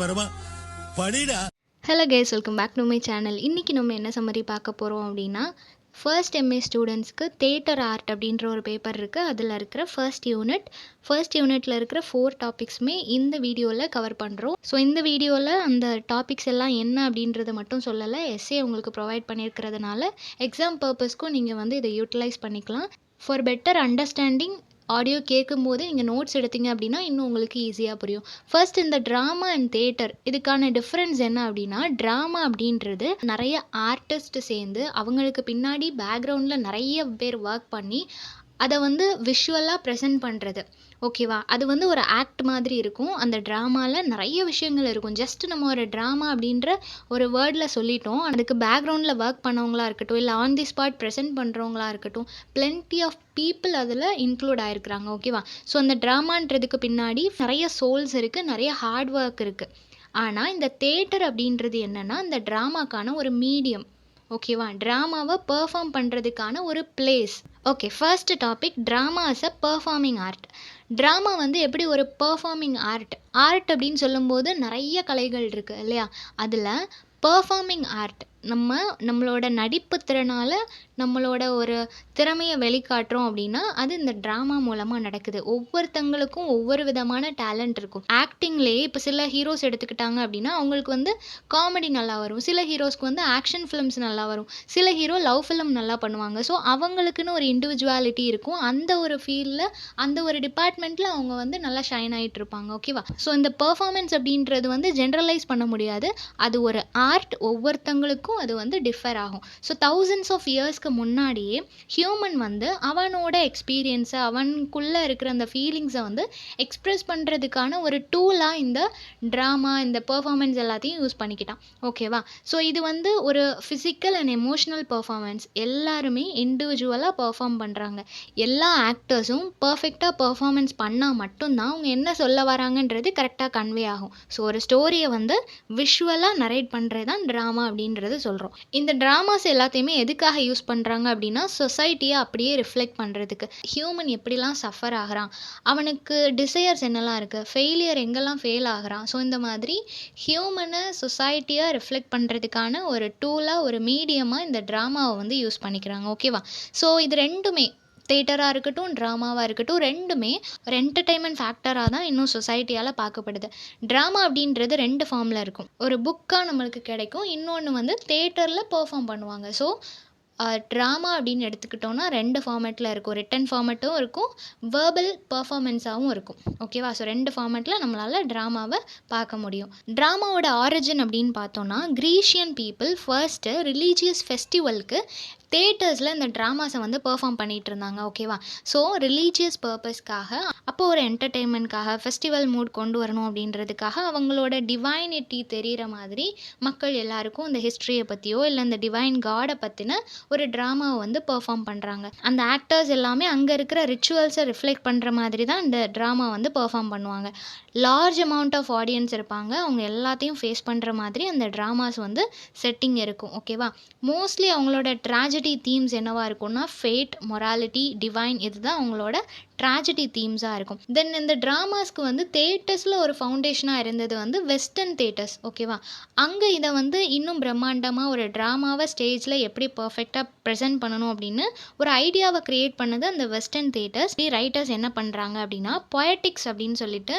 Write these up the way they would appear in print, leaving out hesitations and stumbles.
பரமா படிடா. Hello guys, welcome back to my channel. இன்றைக்கி நம்ம என்ன சம்மரி பார்க்க போகிறோம் அப்படின்னா, ஃபர்ஸ்ட் எம்ஏ ஸ்டூடெண்ட்ஸ்க்கு தேட்டர் ஆர்ட் அப்படின்ற ஒரு பேப்பர் இருக்குது. அதில் இருக்கிற ஃபர்ஸ்ட் யூனிட்டில் இருக்கிற 4 டாபிக்ஸுமே இந்த வீடியோவில் கவர் பண்ணுறோம். ஸோ இந்த வீடியோவில் அந்த டாபிக்ஸ் எல்லாம் என்ன அப்படின்றத மட்டும் சொல்லலை, எஸ்ஏ உங்களுக்கு ப்ரொவைட் பண்ணியிருக்கிறதுனால எக்ஸாம் பர்பஸ்க்கும் நீங்கள் வந்து இதை யூட்டிலைஸ் பண்ணிக்கலாம். ஃபார் பெட்டர் அண்டர்ஸ்டாண்டிங், ஆடியோ கேட்கும்போது நீங்கள் நோட்ஸ் எடுத்தீங்க அப்படின்னா இன்னும் உங்களுக்கு ஈஸியாக புரியும். ஃபர்ஸ்ட், இந்த ட்ராமா அண்ட் தேட்டர் இதுக்கான டிஃப்ரென்ஸ் என்ன அப்படின்னா, ட்ராமா அப்படின்றது நிறைய ஆர்டிஸ்ட் சேர்ந்து அவங்களுக்கு பின்னாடி பேக்ரவுண்டில் நிறைய பேர் ஒர்க் பண்ணி அதை வந்து விஷுவலாக ப்ரெசென்ட் பண்ணுறது. ஓகேவா? அது வந்து ஒரு ஆக்ட் மாதிரி இருக்கும். அந்த ட்ராமாவில் நிறைய விஷயங்கள் இருக்கும். ஜஸ்ட் நம்ம ஒரு ட்ராமா அப்படின்ற ஒரு வேர்டில் சொல்லிட்டோம், அதுக்கு பேக்ரவுண்டில் ஒர்க் பண்ணவங்களா இருக்கட்டும், இல்லை ஆன் தி ஸ்பாட் ப்ரெசென்ட் பண்ணுறவங்களா இருக்கட்டும், பிளென்டி ஆஃப் பீப்புள் அதில் இன்க்ளூட் ஆகிருக்கிறாங்க. ஓகேவா? ஸோ அந்த ட்ராமான்றதுக்கு பின்னாடி நிறைய சோல்ஸ் இருக்குது, நிறைய ஹார்ட் ஒர்க் இருக்குது. ஆனால் இந்த தேட்டர் அப்படின்றது என்னென்னா, இந்த ட்ராமாக்கான ஒரு மீடியம். ஓகேவா? ட்ராமாவை பெர்ஃபார்ம் பண்ணுறதுக்கான ஒரு place. Okay, first topic, drama as a performing art. Drama வந்து எப்படி ஒரு பெர்ஃபார்மிங் ஆர்ட் அப்படின்னு சொல்லும்போது நிறைய கலைகள் இருக்குது இல்லையா? அதில் பெர்ஃபார்மிங் ஆர்ட் நம்மளோட நடிப்பு திறனால் நம்மளோட ஒரு திறமையை வெளிக்காட்டுறோம் அப்படின்னா அது இந்த ட்ராமா மூலமாக நடக்குது. ஒவ்வொருத்தங்களுக்கும் ஒவ்வொரு விதமான டேலண்ட் இருக்கும். ஆக்டிங்லேயே இப்போ சில ஹீரோஸ் எடுத்துக்கிட்டாங்க அப்படின்னா அவங்களுக்கு வந்து காமெடி நல்லா வரும், சில ஹீரோஸ்க்கு வந்து ஆக்ஷன் ஃபிலிம்ஸ் நல்லா வரும், சில ஹீரோ லவ் ஃபிலிம் நல்லா பண்ணுவாங்க. ஸோ அவங்களுக்குன்னு ஒரு இண்டிவிஜுவாலிட்டி இருக்கும். அந்த ஒரு ஃபீல்டில், அந்த ஒரு டிபார்ட்மெண்ட்டில் அவங்க வந்து நல்லா ஷைன் ஆகிட்டு இருப்பாங்க. ஓகேவா? ஸோ இந்த பெர்ஃபார்மன்ஸ் அப்படின்றது வந்து ஜென்ரலைஸ் பண்ண முடியாது. அது ஒரு ஆர்ட், ஒவ்வொருத்தங்களுக்கும் அது வந்து டிஃபர் ஆகும். ஸோ தௌசண்ட்ஸ் ஆஃப் இயர்ஸ்க்கு முன்னாடியே ஹியூமன் வந்து அவனோட எக்ஸ்பீரியன்ஸை, அவனுக்குள்ளே இருக்கிற அந்த ஃபீலிங்ஸை வந்து எக்ஸ்ப்ரெஸ் பண்ணுறதுக்கான ஒரு டூலாக இந்த ட்ராமா, இந்த பெர்ஃபார்மன்ஸ் எல்லாத்தையும் யூஸ் பண்ணிக்கிட்டான். ஓகேவா? ஸோ இது வந்து ஒரு ஃபிசிக்கல் அண்ட் எமோஷ்னல் பெர்ஃபார்மன்ஸ். எல்லாருமே இண்டிவிஜுவலாக பெர்ஃபார்ம் பண்ணுறாங்க. எல்லா ஆக்டர்ஸும் பர்ஃபெக்டாக பெர்ஃபார்மன்ஸ் பண்ணால் மட்டும்தான் அவங்க என்ன சொல்ல வராங்கன்றது கரெக்டாக கன்வே ஆகும். ஸோ ஒரு ஸ்டோரியை வந்து விஷுவலாக நரேட் பண்ணுறது தான் ட்ராமா அப்படின்றது சொல்கிறோம். இந்த ட்ராமாஸ் எல்லாத்தையுமே எதுக்காக யூஸ் பண்ணுறாங்க அப்படின்னா, சொசைட்டியை அப்படியே ரிஃப்ளெக்ட் பண்ணுறதுக்கு. ஹியூமன் எப்படிலாம் சஃபர் ஆகிறான், அவனுக்கு டிசையர்ஸ் என்னெல்லாம் இருக்குது, ஃபெயிலியர் எங்கெல்லாம் ஃபெயில் ஆகிறான். ஸோ இந்த மாதிரி ஹியூமனை, சொசைட்டியை ரிஃப்ளெக்ட் பண்ணுறதுக்கான ஒரு டூலாக, ஒரு மீடியமாக இந்த ட்ராமாவை வந்து யூஸ் பண்ணிக்கிறாங்க. ஓகேவா? ஸோ இது ரெண்டுமே, தேட்டராக இருக்கட்டும், ட்ராமாவாக இருக்கட்டும், ரெண்டுமே ஒரு என்டர்டெயின்மெண்ட் ஃபேக்டராக தான் இன்னும் சொசைட்டியால் பார்க்கப்படுது. ட்ராமா அப்படின்றது 2 ஃபார்மில் இருக்கும். ஒரு புக்காக நம்மளுக்கு கிடைக்கும், இன்னொன்று வந்து தேட்டரில் பெர்ஃபார்ம் பண்ணுவாங்க. ஸோ ட்ராமா அப்படின்னு எடுத்துக்கிட்டோன்னா 2 ஃபார்மேட்டில் இருக்கும். ரிட்டன் ஃபார்மேட்டும் இருக்கும், வேர்பல் பெர்ஃபார்மன்ஸாகவும் இருக்கும். ஓகேவா? ஸோ 2 ஃபார்மேட்டில் நம்மளால் ட்ராமாவை பார்க்க முடியும். ட்ராமாவோட ஆரிஜின் அப்படின்னு பார்த்தோன்னா, கிரீஷியன் பீப்புள் ஃபர்ஸ்ட்டு ரிலீஜியஸ் ஃபெஸ்டிவலுக்கு தேட்டர்ஸில் இந்த ட்ராமாஸை வந்து பெர்ஃபார்ம் பண்ணிகிட்டு இருந்தாங்க. ஓகேவா? ஸோ ரிலீஜியஸ் பர்பஸ்க்காக, அப்போ ஒரு என்டர்டெயின்மெண்ட்காக, ஃபெஸ்டிவல் மூட் கொண்டு வரணும் அப்படின்றதுக்காக அவங்களோட டிவைனிட்டி தெரிகிற மாதிரி மக்கள் எல்லாருக்கும் இந்த ஹிஸ்ட்ரியை பற்றியோ இல்லை இந்த டிவைன் காடை பற்றின ஒரு ட்ராமாவை வந்து பெர்ஃபார்ம் பண்ணுறாங்க. அந்த ஆக்டர்ஸ் எல்லாமே அங்கே இருக்கிற ரிச்சுவல்ஸை ரிஃப்ளெக்ட் பண்ணுற மாதிரி தான் இந்த ட்ராமா வந்து பெர்ஃபார்ம் பண்ணுவாங்க. லார்ஜ் அமௌண்ட் ஆஃப் ஆடியன்ஸ் இருப்பாங்க, அவங்க எல்லாத்தையும் ஃபேஸ் பண்ணுற மாதிரி அந்த ட்ராமாஸ் வந்து செட்டிங் இருக்கும். ஓகேவா? மோஸ்ட்லி அவங்களோட ட்ராஜடி தீம்ஸ் என்னவாக இருக்கும்னா, ஃபேட், மொராலிட்டி, டிவைன், இதுதான் அவங்களோட ட்ராஜடி தீம்ஸாக இருக்கும். தென் இந்த ட்ராமாஸ்க்கு வந்து தேட்டர்ஸில் ஒரு ஃபவுண்டேஷனாக இருந்தது வந்து வெஸ்டர்ன் தேட்டர்ஸ். ஓகேவா? அங்கே இதை வந்து இன்னும் பிரம்மாண்டமாக ஒரு ட்ராமாவை ஸ்டேஜில் எப்படி பர்ஃபெக்டாக ப்ரெசென்ட் பண்ணணும் அப்படின்னு ஒரு ஐடியாவை க்ரியேட் பண்ணது அந்த வெஸ்டர்ன் தேட்டர்ஸ். ரைட்டர்ஸ் என்ன பண்ணுறாங்க அப்படின்னா, பொயட்டிக்ஸ் அப்படின்னு சொல்லிட்டு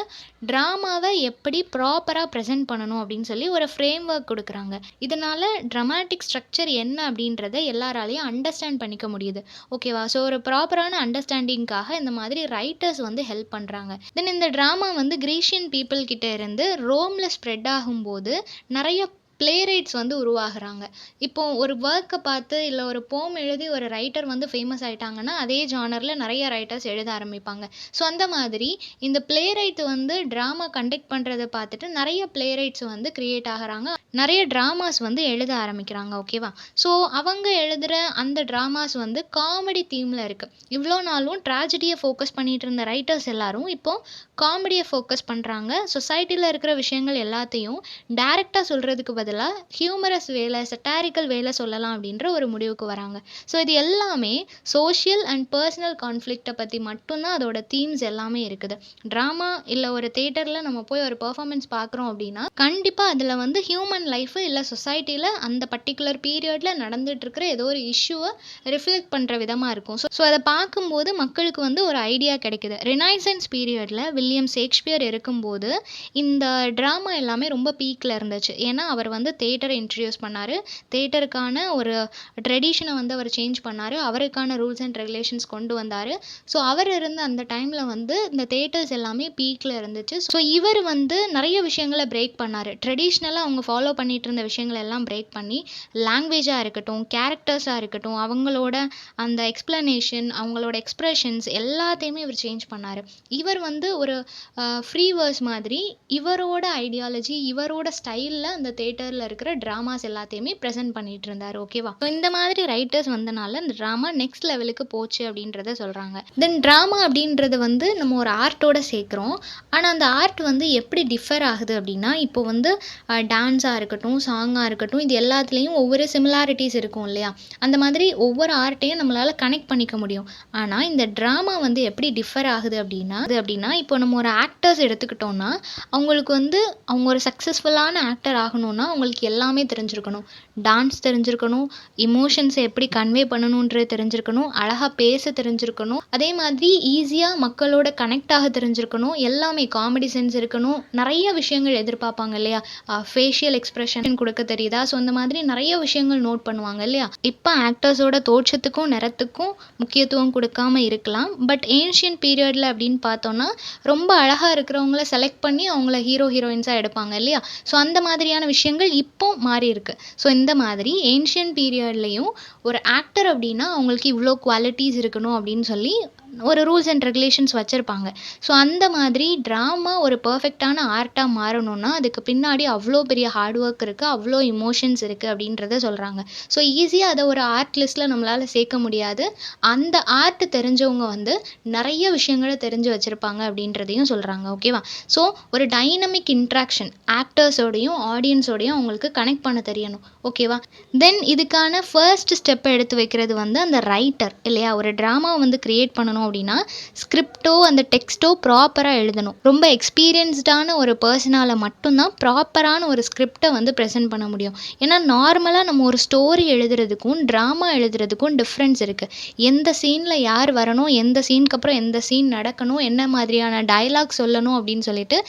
ட்ராமாவை எப்படி ப்ராப்பராக ப்ரெசென்ட் பண்ணணும் அப்படின்னு சொல்லி ஒரு ஃப்ரேம் ஒர்க் கொடுக்குறாங்க. இதனால் ட்ராமாட்டிக் ஸ்ட்ரக்சர் என்ன அப்படின்றத எல்லாராலையும் அண்டர்ஸ்டாண்ட் பண்ணிக்க முடியுது. ஓகேவா? ஸோ ஒரு ப்ராப்பரான அண்டர்ஸ்டாண்டிங்காக இந்த மாதிரி ரைட்டர்ஸ் வந்து ஹெல்ப் பண்ணுறாங்க. தென் இந்த ட்ராமா வந்து கிரீஷியன் பீப்புள் கிட்ட இருந்து ரோமில் ஸ்ப்ரெட் ஆகும்போது நிறைய பிளேரைட்ஸ் வந்து உருவாகிறாங்க. இப்போ ஒரு ஒர்க்கை பார்த்து இல்லை ஒரு போம் எழுதி ஒரு ரைட்டர் வந்து ஃபேமஸ் ஆகிட்டாங்கன்னா அதே ஜானரில் நிறைய ரைட்டர்ஸ் எழுத ஆரம்பிப்பாங்க. ஸோ அந்த மாதிரி இந்த பிளேரைட் வந்து ட்ராமா கண்டக்ட் பண்ணுறதை பார்த்துட்டு நிறைய பிளேரைட்ஸ் வந்து கிரியேட் ஆகிறாங்க. நிறைய ட்ராமாஸ் வந்து எழுத ஆரம்பிக்கிறாங்க. ஓகேவா? ஸோ அவங்க எழுதுகிற அந்த ட்ராமாஸ் வந்து காமெடி தீமில் இருக்குது. இவ்வளோ நாளும் ட்ராஜடியை ஃபோக்கஸ் பண்ணிட்டு இருந்த ரைட்டர்ஸ் எல்லாரும் இப்போ காமெடியை ஃபோக்கஸ் பண்ணுறாங்க. சொசைட்டியில் இருக்கிற விஷயங்கள் எல்லாத்தையும் டைரெக்டாக சொல்கிறதுக்கு பதிலாக ஹியூமரஸ் வேலை, சட்டாரிக்கல் வேலை சொல்லலாம் அப்படின்ற ஒரு முடிவுக்கு வராங்க. ஸோ இது எல்லாமே சோஷியல் அண்ட் பர்சனல் கான்ஃப்ளிக்ட்டை பற்றி மட்டும்தான் அதோட தீம்ஸ் எல்லாமே இருக்குது. ட்ராமா இல்லை ஒரு தேட்டரில் நம்ம போய் ஒரு பெர்ஃபார்மன்ஸ் பார்க்குறோம் அப்படின்னா கண்டிப்பாக அதில் வந்து ஹியூமன் லைஃபு இல்லை சொசைட்டியில் அந்த பர்டிகுலர் பீரியடில் நடந்துட்டு இருக்கிற ஏதோ ஒரு இஷ்யூவை ரிஃப்ளெக்ட் பண்ணுற விதமாக இருக்கும். ஸோ அதை பார்க்கும்போது மக்களுக்கு வந்து ஒரு ஐடியா கிடைக்குது. ரினைசன்ஸ் பீரியடில் வில்லியம் ஷேக்ஸ்பியர் இருக்கும்போது இந்த ட்ராமா எல்லாமே ரொம்ப பீக்கில் இருந்துச்சு. ஏன்னா அவர் வந்து தேட்டரை இன்ட்ரடியூஸ் பண்ணார். தேட்டருக்கான ஒரு ட்ரெடிஷனை வந்து அவர் சேஞ்ச் பண்ணார். அவருக்கான ரூல்ஸ் அண்ட் ரெகுலேஷன்ஸ் கொண்டு வந்தார். ஸோ அவர் இருந்த அந்த டைமில் வந்து இந்த தேட்டர்ஸ் எல்லாமே பீக்கில் இருந்துச்சு. ஸோ இவர் வந்து நிறைய விஷயங்களை பிரேக் பண்ணார். ட்ரெடிஷ்னலாக அவங்க ஃபாலோ பண்ணிட்டு இருந்த விஷயங்கள் எல்லாம் பிரேக் பண்ணி லாங்குவேஜாக இருக்கட்டும், கேரக்டர்ஸாக இருக்கட்டும், அவங்களோட அந்த எக்ஸ்ப்ளனேஷன், அவங்களோட எக்ஸ்ப்ரெஷன்ஸ் எல்லாத்தையுமே இவர் சேஞ்ச் பண்ணார். இவர் வந்து ஒரு ஃப்ரீ வேர்ஸ் மாதிரி இவரோட ஐடியாலஜி, இவரோட ஸ்டைலில் அந்த தேட்டரில் இருக்கிற ட்ராமாஸ் எல்லாத்தையுமே ப்ரெசென்ட் பண்ணிட்டு இருந்தார். ஓகேவா? ஸோ இந்த மாதிரி ரைட்டர்ஸ் வந்தனால இந்த ட்ராமா நெக்ஸ்ட் லெவலுக்கு போச்சு அப்படின்றத சொல்கிறாங்க. தென் ட்ராமா அப்படின்றது வந்து நம்ம ஒரு ஆர்ட்டோட சேர்க்குறோம். ஆனால் அந்த ஆர்ட் வந்து எப்படி டிஃபர் ஆகுது அப்படின்னா, இப்போ வந்து டான்ஸாக இருக்கட்டும், சாங்காக இருக்கட்டும், இது எல்லாத்துலேயும் ஒவ்வொரு சிமிலாரிட்டிஸ் இருக்கும் இல்லையா? அந்த மாதிரி ஒவ்வொரு ஆர்ட்டையும் நம்மளால் கனெக்ட் பண்ணிக்க முடியும். ஆனால் இந்த ட்ராமா வந்து எப்படி டிஃபர் ஆகுது அப்படின்னா இப்போ நம்ம ஒரு ஆக்டர்ஸ் எடுத்துக்கிட்டோம்னா அவங்களுக்கு வந்து அவங்க ஒரு சக்ஸஸ்ஃபுல்லான ஆக்டர் ஆகணும்னா அவங்களுக்கு எல்லாமே தெரிஞ்சிருக்கணும். டான்ஸ் தெரிஞ்சிருக்கணும், இமோஷன்ஸை எப்படி கன்வே பண்ணணுன்றது தெரிஞ்சிருக்கணும், அழகாக பேச தெரிஞ்சிருக்கணும், அதே மாதிரி ஈஸியாக மக்களோட கனெக்ட் ஆக தெரிஞ்சிருக்கணும், எல்லாமே காமெடி சென்ஸ் இருக்கணும். நிறைய விஷயங்கள் எதிர்பார்ப்பாங்க இல்லையா? ஃபேஷியல் எக்ஸ்ப்ரெஷன் கொடுக்க தெரியுதா? ஸோ இந்த மாதிரி நிறைய விஷயங்கள் நோட் பண்ணுவாங்க இல்லையா? இப்போ ஆக்டர்ஸோட தோற்றத்துக்கும் நிறத்துக்கும் முக்கியத்துவம் கொடுக்காம இருக்கலாம். பட் ஏன்ஷியன் பீரியடில் அப்படின்னு பார்த்தோன்னா ரொம்ப அழகாக இருக்கிறவங்கள செலக்ட் பண்ணி அவங்கள ஹீரோயின்ஸாக எடுப்பாங்க இல்லையா? ஸோ அந்த மாதிரியான விஷயங்கள் இப்போ மாறி இருக்கு. ஸோ இந்த மாதிரி ஏன்ஷியன் பீரியட்லேயும் ஒரு ஆக்டர் அப்படின்னா அவங்களுக்கு இவ்வளோ குவாலிட்டிஸ் இருக்கணும் அப்படின்னு சொல்லி ஒரு ரூல்ஸ் அண்ட் ரெகுலேஷன்ஸ் வச்சுருப்பாங்க. ஸோ அந்த மாதிரி ட்ராமா ஒரு பர்ஃபெக்டான ஆர்ட்டாக மாறணும்னா அதுக்கு பின்னாடி அவ்வளோ பெரிய ஹார்ட் ஒர்க் இருக்குது, அவ்வளோ இமோஷன்ஸ் இருக்குது அப்படின்றத சொல்கிறாங்க. ஸோ ஈஸியாக அதை ஒரு ஆர்ட் லிஸ்ட்டில் நம்மளால் சேர்க்க முடியாது. அந்த ஆர்ட் தெரிஞ்சவங்க வந்து நிறைய விஷயங்களை தெரிஞ்சு வச்சுருப்பாங்க அப்படின்றதையும் சொல்கிறாங்க. ஓகேவா? ஸோ ஒரு டைனமிக் இன்ட்ராக்ஷன் ஆக்டர்ஸோடையும் ஆடியன்ஸோடையும் அவங்களுக்கு கனெக்ட் பண்ண தெரியணும். ஓகேவா? தென் இதுக்கான ஃபர்ஸ்ட் ஸ்டெப் எடுத்து வைக்கிறது வந்து அந்த ரைட்டர் இல்லையா? ஒரு ட்ராமாவை வந்து க்ரியேட் பண்ணணும் அப்படின்னா ஸ்கிரிப்டோ அந்த டெக்ஸ்ட்டோ ப்ராப்பராக எழுதணும். ரொம்ப எக்ஸ்பீரியன்ஸ்டான ஒரு பர்சனால் மட்டும்தான் ப்ராப்பரான ஒரு ஸ்கிரிப்டை வந்து ப்ரெசென்ட் பண்ண முடியும். ஏன்னா நார்மலாக நம்ம ஒரு ஸ்டோரி எழுதுறதுக்கும் ட்ராமா எழுதுறதுக்கும் டிஃப்ரென்ஸ் இருக்குது. எந்த சீனில் யார் வரணும், எந்த சீனுக்கு அப்புறம் எந்த சீன் நடக்கணும், என்ன மாதிரியான டயலாக் சொல்லணும் அப்படின்னு சொல்லிட்டு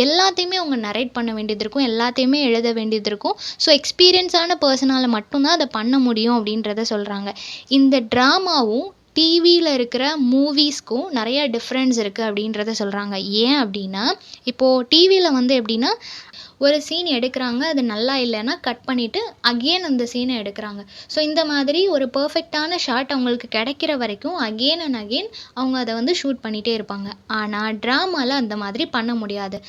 எல்லாத்தையுமே அவங்க நரேட் பண்ண வேண்டியது இருக்கும், எல்லாத்தையுமே எழுத வேண்டியது இருக்கும். ஸோ எக்ஸ்பீரியன்ஸான பர்சனால் மட்டும்தான் அதை பண்ண முடியும் அப்படின்றத சொல்கிறாங்க. இந்த ட்ராமாவும் டிவியில் இருக்கிற மூவிஸ்க்கும் நிறைய டிஃப்ரென்ஸ் இருக்குது அப்படின்றத சொல்கிறாங்க. ஏன் அப்படின்னா இப்போது டிவியில் வந்து எப்படின்னா ஒரு சீன் எடுக்கிறாங்க, அது நல்லா இல்லைன்னா கட் பண்ணிவிட்டு அகெயின் அந்த சீனை எடுக்கிறாங்க. ஸோ இந்த மாதிரி ஒரு பர்ஃபெக்டான ஷாட் அவங்களுக்கு கிடைக்கிற வரைக்கும் அகெயின் அண்ட் அகெயின் அவங்க அதை வந்து ஷூட் பண்ணிகிட்டே இருப்பாங்க. ஆனால் ட்ராமாவில் அந்த மாதிரி பண்ண முடியாது.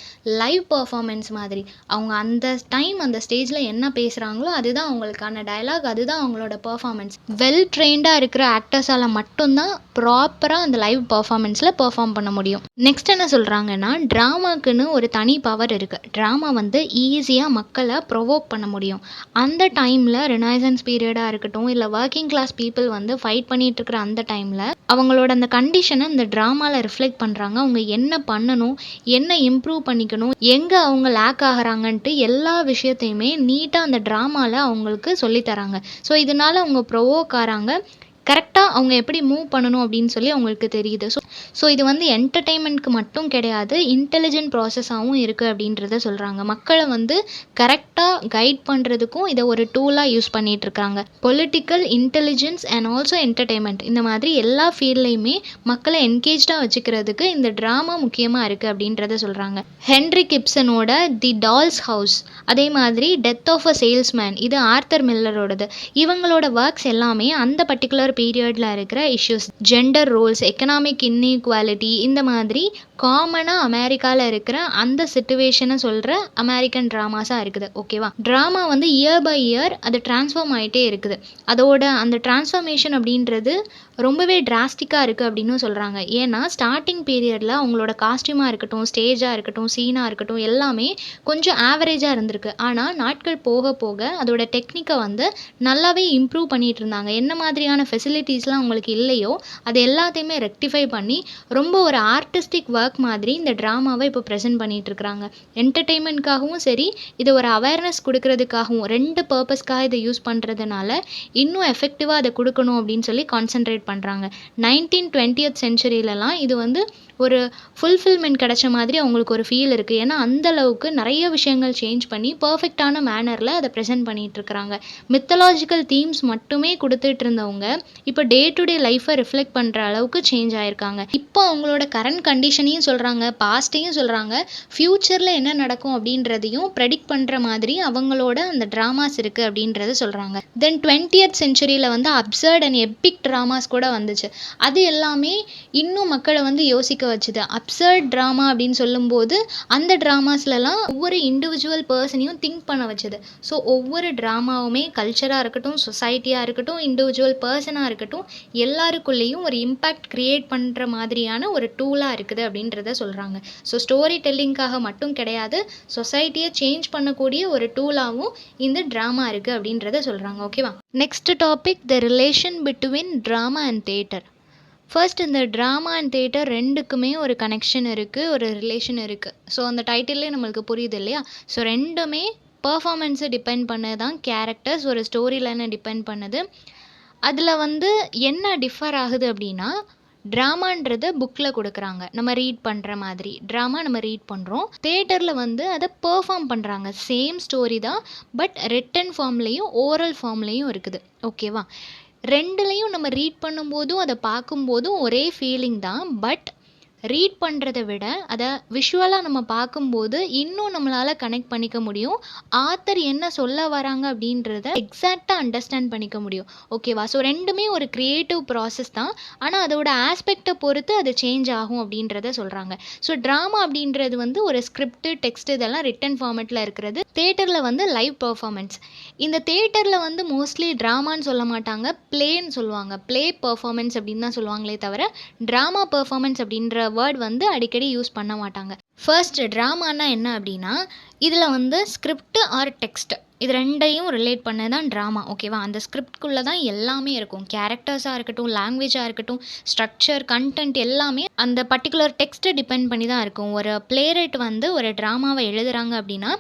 லைவ் பர்ஃபார்மன்ஸ் மாதிரி அவங்க அந்த டைம் அந்த ஸ்டேஜில் என்ன பேசுகிறாங்களோ அதுதான் அவங்களுக்கான டயலாக், அதுதான் அவங்களோட பர்ஃபார்மன்ஸ். வெல் ட்ரெயின்டாக இருக்கிற ஆக்டர்ஸால் மட்டும்தான் ப்ராப்பராக அந்த லைவ் பர்ஃபார்மன்ஸில் பெர்ஃபார்ம் பண்ண முடியும். நெக்ஸ்ட் என்ன சொல்கிறாங்கன்னா ட்ராமாக்குன்னு ஒரு தனி பவர் இருக்குது. ட்ராமா வந்து ஈஸியாக மக்களை ப்ரொவோக் பண்ண முடியும். அந்த டைமில் ரினைசன்ஸ் பீரியடாக இருக்கட்டும், இல்லை ஒர்க்கிங் கிளாஸ் பீப்புள் வந்து ஃபைட் பண்ணிட்டு இருக்கிற அந்த டைமில் அவங்களோட அந்த கண்டிஷனை இந்த ட்ராமாவில் ரிஃப்ளெக்ட் பண்ணுறாங்க. அவங்க என்ன பண்ணணும், என்ன இம்ப்ரூவ் பண்ணிக்கணும், எங்கே அவங்க லேக் ஆகிறாங்கன்ட்டு எல்லா விஷயத்தையுமே நீட்டாக அந்த ட்ராமாவில் அவங்களுக்கு சொல்லித்தராங்க. ஸோ இதனால் அவங்க ப்ரொவோக் ஆகிறாங்க. கரெக்டாக அவங்க எப்படி மூவ் பண்ணணும் அப்படின்னு சொல்லி அவங்களுக்கு தெரியுது. ஸோ இது வந்து என்டர்டெயின்மெண்ட்க்கு மட்டும் கிடையாது, இன்டெலிஜென்ட் ப்ராசஸாகவும் இருக்குது அப்படின்றத சொல்கிறாங்க. மக்களை வந்து கரெக்டாக கைட் பண்ணுறதுக்கும் இதை ஒரு டூலாக யூஸ் பண்ணிகிட்ருக்காங்க. Political intelligence and also entertainment இந்த மாதிரி எல்லா ஃபீல்ட்லேயுமே மக்களை என்கேஜாக வச்சுக்கிறதுக்கு இந்த ட்ராமா முக்கியமாக இருக்குது அப்படின்றத சொல்கிறாங்க. ஹென்ரிக் இப்சனோட தி டால்ஸ் ஹவுஸ், அதே மாதிரி டெத் ஆஃப் அ சேல்ஸ்மேன், இது ஆர்தர் மில்லரோடது. இவங்களோட ஒர்க்ஸ் எல்லாமே அந்த பர்டிகுலர் பீரியடில் இருக்கிற issues, gender Rolle's, economic inequality, இந்த மாதிரி காமனாக அமெரிக்காவில் இருக்கிற அந்த சிச்சுவேஷனை சொல்கிற அமெரிக்கன் ட்ராமாஸாக இருக்குது. ஓகேவா? ட்ராமா வந்து இயர் பை இயர் அது ட்ரான்ஸ்ஃபார்ம் ஆகிட்டே இருக்குது. அதோட அந்த ட்ரான்ஸ்ஃபர்மேஷன் அப்படின்றது ரொம்பவே டிராஸ்டிக்காக இருக்குது அப்படின்னு சொல்கிறாங்க. ஏன்னா ஸ்டார்டிங் பீரியடில் அவங்களோட காஸ்டியூமாக இருக்கட்டும், ஸ்டேஜாக இருக்கட்டும், சீனாக இருக்கட்டும், எல்லாமே கொஞ்சம் ஆவரேஜாக இருந்திருக்கு. ஆனால் நாட்கள் போக போக அதோட டெக்னிக்கை வந்து நல்லாவே இம்ப்ரூவ் பண்ணிகிட்டு இருந்தாங்க. என்ன மாதிரியான ஃபெசிலிட்டிஸ்லாம் அவங்களுக்கு இல்லையோ அது எல்லாத்தையுமே ரெக்டிஃபை பண்ணி ரொம்ப ஒரு ஆர்டிஸ்டிக் ஒர்க் மாதிரி இந்த ட்ராமாவை இப்போ ப்ரெசென்ட் பண்ணிகிட்டு இருக்கிறாங்க. என்டர்டெயின்மெண்ட்காகவும் சரி, இது ஒரு அவேர்னஸ் கொடுக்கறதுக்காகவும் 2 பர்பஸ்க்காக இதை யூஸ் பண்ணுறதுனால இன்னும் எஃபெக்டிவாக அதை கொடுக்கணும் அப்படின்னு சொல்லி கான்சென்ட்ரேட் பண்ணுறாங்க. 1920th சென்ச்சுரியிலலாம் இது வந்து ஒரு ஃபுல்ஃபில்மெண்ட் கிடைச்ச மாதிரி அவங்களுக்கு ஒரு ஃபீல் இருக்குது. ஏன்னா அந்த அளவுக்கு நிறைய விஷயங்கள் சேஞ்ச் பண்ணி பர்ஃபெக்டான மேனரில் அதை ப்ரெசென்ட் பண்ணிகிட்டு இருக்கிறாங்க. மித்தலாஜிக்கல் தீம்ஸ் மட்டுமே கொடுத்துட்டு இருந்தவங்க இப்போ டே டு டே லைஃப்பை ரிஃப்ளெக்ட் பண்ணுற அளவுக்கு சேஞ்ச் ஆயிருக்காங்க. இப்போ அவங்களோட கரண்ட் கண்டிஷனையும் சொல்கிறாங்க, பாஸ்ட்டையும் சொல்கிறாங்க, ஃப்யூச்சரில் என்ன நடக்கும் அப்படின்றதையும் ப்ரெடிக்ட் பண்ணுற மாதிரி அவங்களோட அந்த ட்ராமாஸ் இருக்குது அப்படின்றத சொல்கிறாங்க. தென் 20th சென்ச்சுரியில் வந்து அப்சர்ட் அண்ட் எப்பிக் ட்ராமாஸ் கூட வந்துச்சு. அது எல்லாமே இன்னும் மக்களை வந்து யோசிக்க வச்சுது. அப்சர்ட் ட்ராமா அப்படின்னு சொல்லும்போது அந்த ட்ராமாஸ்லலாம் ஒவ்வொரு இண்டிவிஜுவல் பர்சனையும் திங்க் பண்ண வச்சுது. ஸோ ஒவ்வொரு ட்ராமாவுமே கல்ச்சராக இருக்கட்டும், சொசைட்டியாக இருக்கட்டும், இண்டிவிஜுவல் பர்சனாக இருக்கட்டும், எல்லாருக்குள்ளேயும் ஒரு இம்பேக்ட் க்ரியேட் பண்ணுற மாதிரியான ஒரு டூலாக இருக்குது அப்படின்றத சொல்கிறாங்க. ஸோ ஸ்டோரி டெல்லிங்காக மட்டும் கிடையாது, சொசைட்டியை சேஞ்ச் பண்ணக்கூடிய ஒரு டூலாகவும் இந்த ட்ராமா இருக்குது அப்படின்றத சொல்கிறாங்க. ஓகேவா? Next topic, the relation between drama and theatre. First, இந்த ட்ராமா அண்ட் தியேட்டர் ரெண்டுக்குமே ஒரு கனெக்ஷன் இருக்குது, ஒரு ரிலேஷன் இருக்குது. ஸோ அந்த டைட்டில்லே நம்மளுக்கு புரியுது இல்லையா? ஸோ ரெண்டுமே பர்ஃபார்மன்ஸை டிபெண்ட் பண்ணது தான், கேரக்டர்ஸ் ஒரு ஸ்டோரி லைனை டிபெண்ட் பண்ணுது. அதில் வந்து என்ன டிஃபர் ஆகுது அப்படின்னா, ட்ராமான்றது புக்கில் கொடுக்குறாங்க, நம்ம ரீட் பண்ணுற மாதிரி. ட்ராமா நம்ம ரீட் பண்ணுறோம், தியேட்டரில் வந்து அதை பெர்ஃபார்ம் பண்ணுறாங்க. சேம் ஸ்டோரி தான், பட் ரிட்டன் ஃபார்ம்லேயும் ஓரல் ஃபார்ம்லேயும் இருக்குது. ஓகேவா? ரெண்டுலேயும் நம்ம ரீட் பண்ணும்போதும் அதை பார்க்கும்போதும் ஒரே ஃபீலிங் தான். பட் ரீட் பண்ணுறதை விட அதை விஷுவலாக நம்ம பார்க்கும்போது இன்னும் நம்மளால் கனெக்ட் பண்ணிக்க முடியும். ஆத்தர் என்ன சொல்ல வராங்க அப்படின்றத எக்ஸாக்டாக அண்டர்ஸ்டாண்ட் பண்ணிக்க முடியும். ஓகேவா? ஸோ ரெண்டுமே ஒரு க்ரியேட்டிவ் ப்ராசஸ் தான், ஆனால் அதோட ஆஸ்பெக்டை பொறுத்து அது சேஞ்ச் ஆகும் அப்படின்றத சொல்கிறாங்க. ஸோ ட்ராமா அப்படின்றது வந்து ஒரு ஸ்கிரிப்ட், டெக்ஸ்ட் இதெல்லாம் ரிட்டன் ஃபார்மேட்டில் இருக்கிறது. தியேட்டரில் வந்து லைவ் பர்ஃபார்மன்ஸ். இந்த தியேட்டரில் வந்து மோஸ்ட்லி ட்ராமான்னு சொல்ல மாட்டாங்க, ப்ளேன்னு சொல்லுவாங்க. ப்ளே பர்ஃபார்மன்ஸ் அப்படின்னு தான் சொல்லுவாங்களே தவிர ட்ராமா பர்ஃபார்மன்ஸ் அப்படின்ற வேர்ட் வந்து அடிக்கடி யூஸ் பண்ண மாட்டாங்க. ஃபர்ஸ்ட், ட்ராமானா என்ன அப்படின்னா, இதில் வந்து ஸ்கிரிப்ட் ஆர் டெக்ஸ்ட் இது ரெண்டையும் ரிலேட் பண்ண தான் ட்ராமா. ஓகேவா? அந்த ஸ்கிரிப்ட்குள்ளே தான் எல்லாமே இருக்கும். கேரக்டர்ஸாக இருக்கட்டும், லாங்குவேஜாக இருக்கட்டும், ஸ்ட்ரக்சர், கண்டென்ட் எல்லாமே அந்த பர்டிகுலர் டெக்ஸ்ட்டை டிபெண்ட் பண்ணி தான் இருக்கும். ஒரு பிளேரைட் வந்து ஒரு ட்ராமாவை எழுதுகிறாங்க அப்படின்னா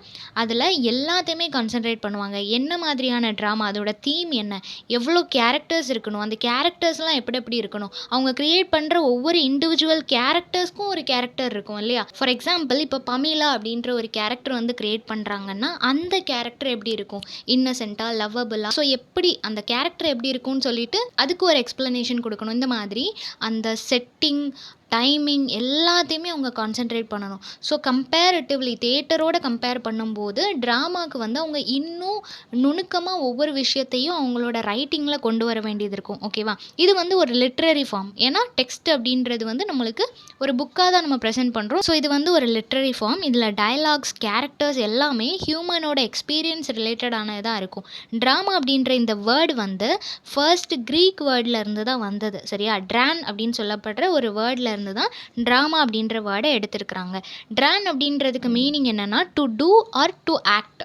அதில் எல்லாத்தையுமே கான்சென்ட்ரேட் பண்ணுவாங்க. என்ன மாதிரியான ட்ராமா, அதோட தீம் என்ன, எவ்வளோ கேரக்டர்ஸ் இருக்கணும், அந்த கேரக்டர்ஸ்லாம் எப்படி எப்படி இருக்கணும், அவங்க க்ரியேட் பண்ணுற ஒவ்வொரு இண்டிவிஜுவல் கேரக்டர்ஸ்க்கும் ஒரு கேரக்டர் இருக்கும் இல்லையா? ஃபார் எக்ஸாம்பிள், இப்போ பமீலா அப்படின்ற ஒரு கேரக்டர் வந்து க்ரியேட் பண்ணுறாங்கன்னா அந்த கேரக்டர் எப்படி இருக்கும், இன்னசென்ட்டா, லவ்வபிளா, ஸோ எப்படி அந்த கேரக்டர் எப்படி இருக்கும்னு சொல்லிட்டு அதுக்கு ஒரு எக்ஸ்பிளனேஷன் கொடுக்கணும். இந்த மாதிரி அந்த செட்டிங், டைமிங் எல்லாத்தையுமே அவங்க கான்சென்ட்ரேட் பண்ணணும். ஸோ கம்பேரிட்டிவ்லி தியேட்டரோட கம்பேர் பண்ணும்போது ட்ராமாவுக்கு வந்து அவங்க இன்னும் நுணுக்கமாக ஒவ்வொரு விஷயத்தையும் அவங்களோட ரைட்டிங்கில் கொண்டு வர வேண்டியது இருக்கும். ஓகேவா? இது வந்து ஒரு லிட்ரரி ஃபார்ம். ஏன்னா டெக்ஸ்ட் அப்படின்றது வந்து நம்மளுக்கு ஒரு புக்காக தான் நம்ம ப்ரெசென்ட் பண்ணுறோம். ஸோ இது வந்து ஒரு லிட்ரரி ஃபார்ம். இதில் டயலாக்ஸ், கேரக்டர்ஸ் எல்லாமே ஹியூமனோட எக்ஸ்பீரியன்ஸ் ரிலேட்டடானதாக இருக்கும். ட்ராமா அப்படின்ற இந்த வேர்டு வந்து ஃபர்ஸ்ட் க்ரீக் வேர்டில் இருந்து தான் வந்தது. சரியா? ட்ரான் அப்படின்னு சொல்லப்படுற ஒரு வேர்டில் இருந்து தான் ட்ராமா அப்படின்ற வேர்டை எடுத்திருக்கிறாங்க. ட்ரான் அப்படின்றதுக்கு மீனிங் என்னன்னா, to do or to act.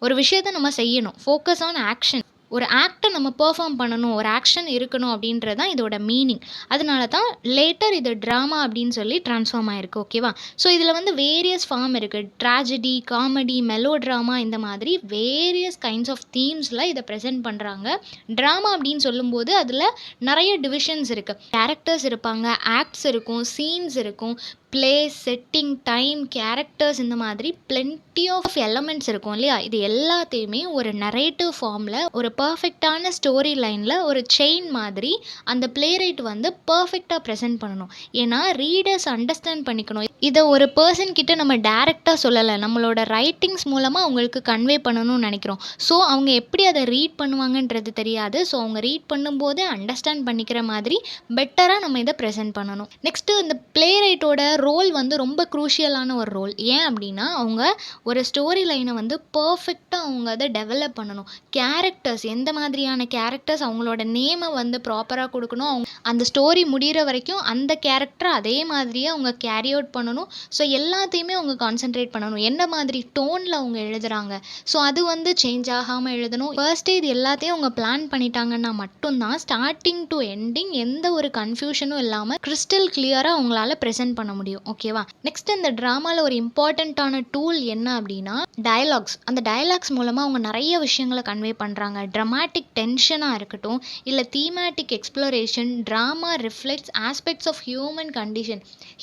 ஒரு விஷயத்தை நம்ம செய்யணும், ஃபோக்கஸ் ஆன் ஆக்ஷன். ஒரு ஆக்டை நம்ம பெர்ஃபார்ம் பண்ணணும், ஒரு ஆக்ஷன் இருக்கணும் அப்படின்றது தான் இதோட மீனிங். அதனால தான் லேட்டர் இது ட்ராமா அப்படின்னு சொல்லி ட்ரான்ஸ்ஃபார்ம் ஆயிருக்கு. ஓகேவா? ஸோ இதில் வந்து வேரியஸ் ஃபார்ம் இருக்குது. ட்ராஜடி, காமெடி, மெலோ ட்ராமா, இந்த மாதிரி வேரியஸ் கைண்ட்ஸ் ஆஃப் தீம்ஸில் இதை ப்ரெசென்ட் பண்ணுறாங்க. ட்ராமா அப்படின்னு சொல்லும்போது அதில் நிறைய டிவிஷன்ஸ் இருக்குது. கேரக்டர்ஸ் இருப்பாங்க, ஆக்ட்ஸ் இருக்கும், சீன்ஸ் இருக்கும், ப்ளே, செட்டிங், டைம், கேரக்டர்ஸ் இந்த மாதிரி பிளென்டி ஆஃப் எலமெண்ட்ஸ் இருக்கும் இல்லையா? இது எல்லாத்தையுமே ஒரு நரேட்டிவ் ஃபார்மில் ஒரு பர்ஃபெக்டான ஸ்டோரி லைனில் ஒரு செயின் மாதிரி அந்த ரைட் வந்து பர்ஃபெக்டாக ப்ரெசென்ட் பண்ணணும். ஏன்னா ரீடர்ஸ் அண்டர்ஸ்டாண்ட் பண்ணிக்கணும். இதை ஒரு பர்சன் கிட்ட நம்ம டைரெக்டாக சொல்லலை, நம்மளோட ரைட்டிங்ஸ் மூலமாக அவங்களுக்கு கன்வே பண்ணணும்னு நினைக்கிறோம். ஸோ அவங்க எப்படி அதை ரீட் பண்ணுவாங்கன்றது தெரியாது. ஸோ அவங்க ரீட் பண்ணும்போது அண்டர்ஸ்டாண்ட் பண்ணிக்கிற மாதிரி பெட்டராக நம்ம இதை ப்ரெசென்ட் பண்ணணும். நெக்ஸ்ட்டு இந்த ரைட்டோட ரோல் வந்து ரொம்ப க்ரூஷியலான ஒரு ரோல். ஏன் அப்படின்னா அவங்க ஒரு ஸ்டோரி லைனை வந்து பர்ஃபெக்டாக அவங்க அதை டெவலப் பண்ணணும். கேரக்டர்ஸ் எந்த மாதிரியான கேரக்டர்ஸ் அவங்களோட நேமை வந்து ப்ராப்பராக கொடுக்கணும். அவங்க அந்த ஸ்டோரி முடிகிற வரைக்கும் அந்த கேரக்டர் அதே மாதிரியே அவங்க கேரி அவுட் பண்ணணும். ஸோ எல்லாத்தையுமே அவங்க கான்சென்ட்ரேட் பண்ணணும். என்ன மாதிரி டோனில் அவங்க எழுதுகிறாங்க, ஸோ அது வந்து சேஞ்ச் ஆகாமல் எழுதணும். ஃபர்ஸ்டே இது எல்லாத்தையும் அவங்க பிளான் பண்ணிட்டாங்கன்னா மட்டும்தான் ஸ்டார்டிங் டு எண்டிங் எந்த ஒரு கன்ஃபியூஷனும் இல்லாமல் கிறிஸ்டல் கிளியராக அவங்களால ப்ரெசென்ட் பண்ண முடியும். ஓகேவா? நெக்ஸ்ட் இந்த ட்ராமாவில் ஒரு இம்பார்ட்டண்ட்டான டூல் என்ன அப்படின்னா டயலாக்ஸ். அந்த டயலாக்ஸ் மூலமாக அவங்க நிறைய விஷயங்களை கன்வே பண்ணுறாங்க. ட்ரமாட்டிக் டென்ஷனாக இருக்கட்டும், இல்லை thematic exploration, drama reflects aspects of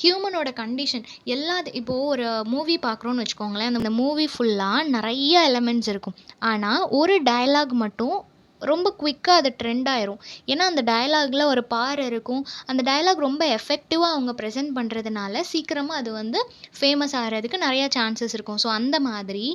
ஹியூமனோட கண்டிஷன் இப்போது ஒரு மூவி பார்க்குறோன்னு வச்சுக்கோங்களேன். அந்த மூவி ஃபுல்லாக நிறைய எலமெண்ட்ஸ் இருக்கும். ஆனால் ஒரு டயலாக் மட்டும் ரொம்ப குவிக்காக அது ட்ரெண்ட் ஆயிரும். ஏன்னா அந்த டயலாகில் ஒரு இருக்கும். அந்த டயலாக் ரொம்ப எஃபெக்டிவாக அவங்க ப்ரெசென்ட் பண்ணுறதுனால சீக்கிரமாக அது வந்து ஃபேமஸ் ஆகிறதுக்கு நிறையா சான்சஸ் இருக்கும். ஸோ அந்த மாதிரி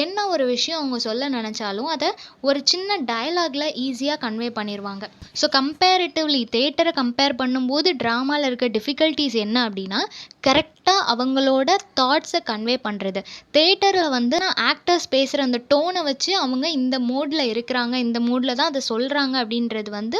என்ன ஒரு விஷயம் அவங்க சொல்ல நினச்சாலும் அதை ஒரு சின்ன டயலாகில் ஈஸியாக கன்வே பண்ணிடுவாங்க. ஸோ கம்பேரிட்டிவ்லி தேட்டரை கம்பேர் பண்ணும்போது ட்ராமாவில் இருக்க டிஃபிகல்ட்டிஸ் என்ன அப்படின்னா கரெக்டாக அவங்களோட தாட்ஸை கன்வே பண்ணுறது. தேட்டரில் வந்து ஆக்டர்ஸ் பேசுகிற அந்த டோனை வச்சு அவங்க இந்த மூடில் இருக்கிறாங்க, இந்த மூடில் தான் அதை சொல்கிறாங்க அப்படின்றது வந்து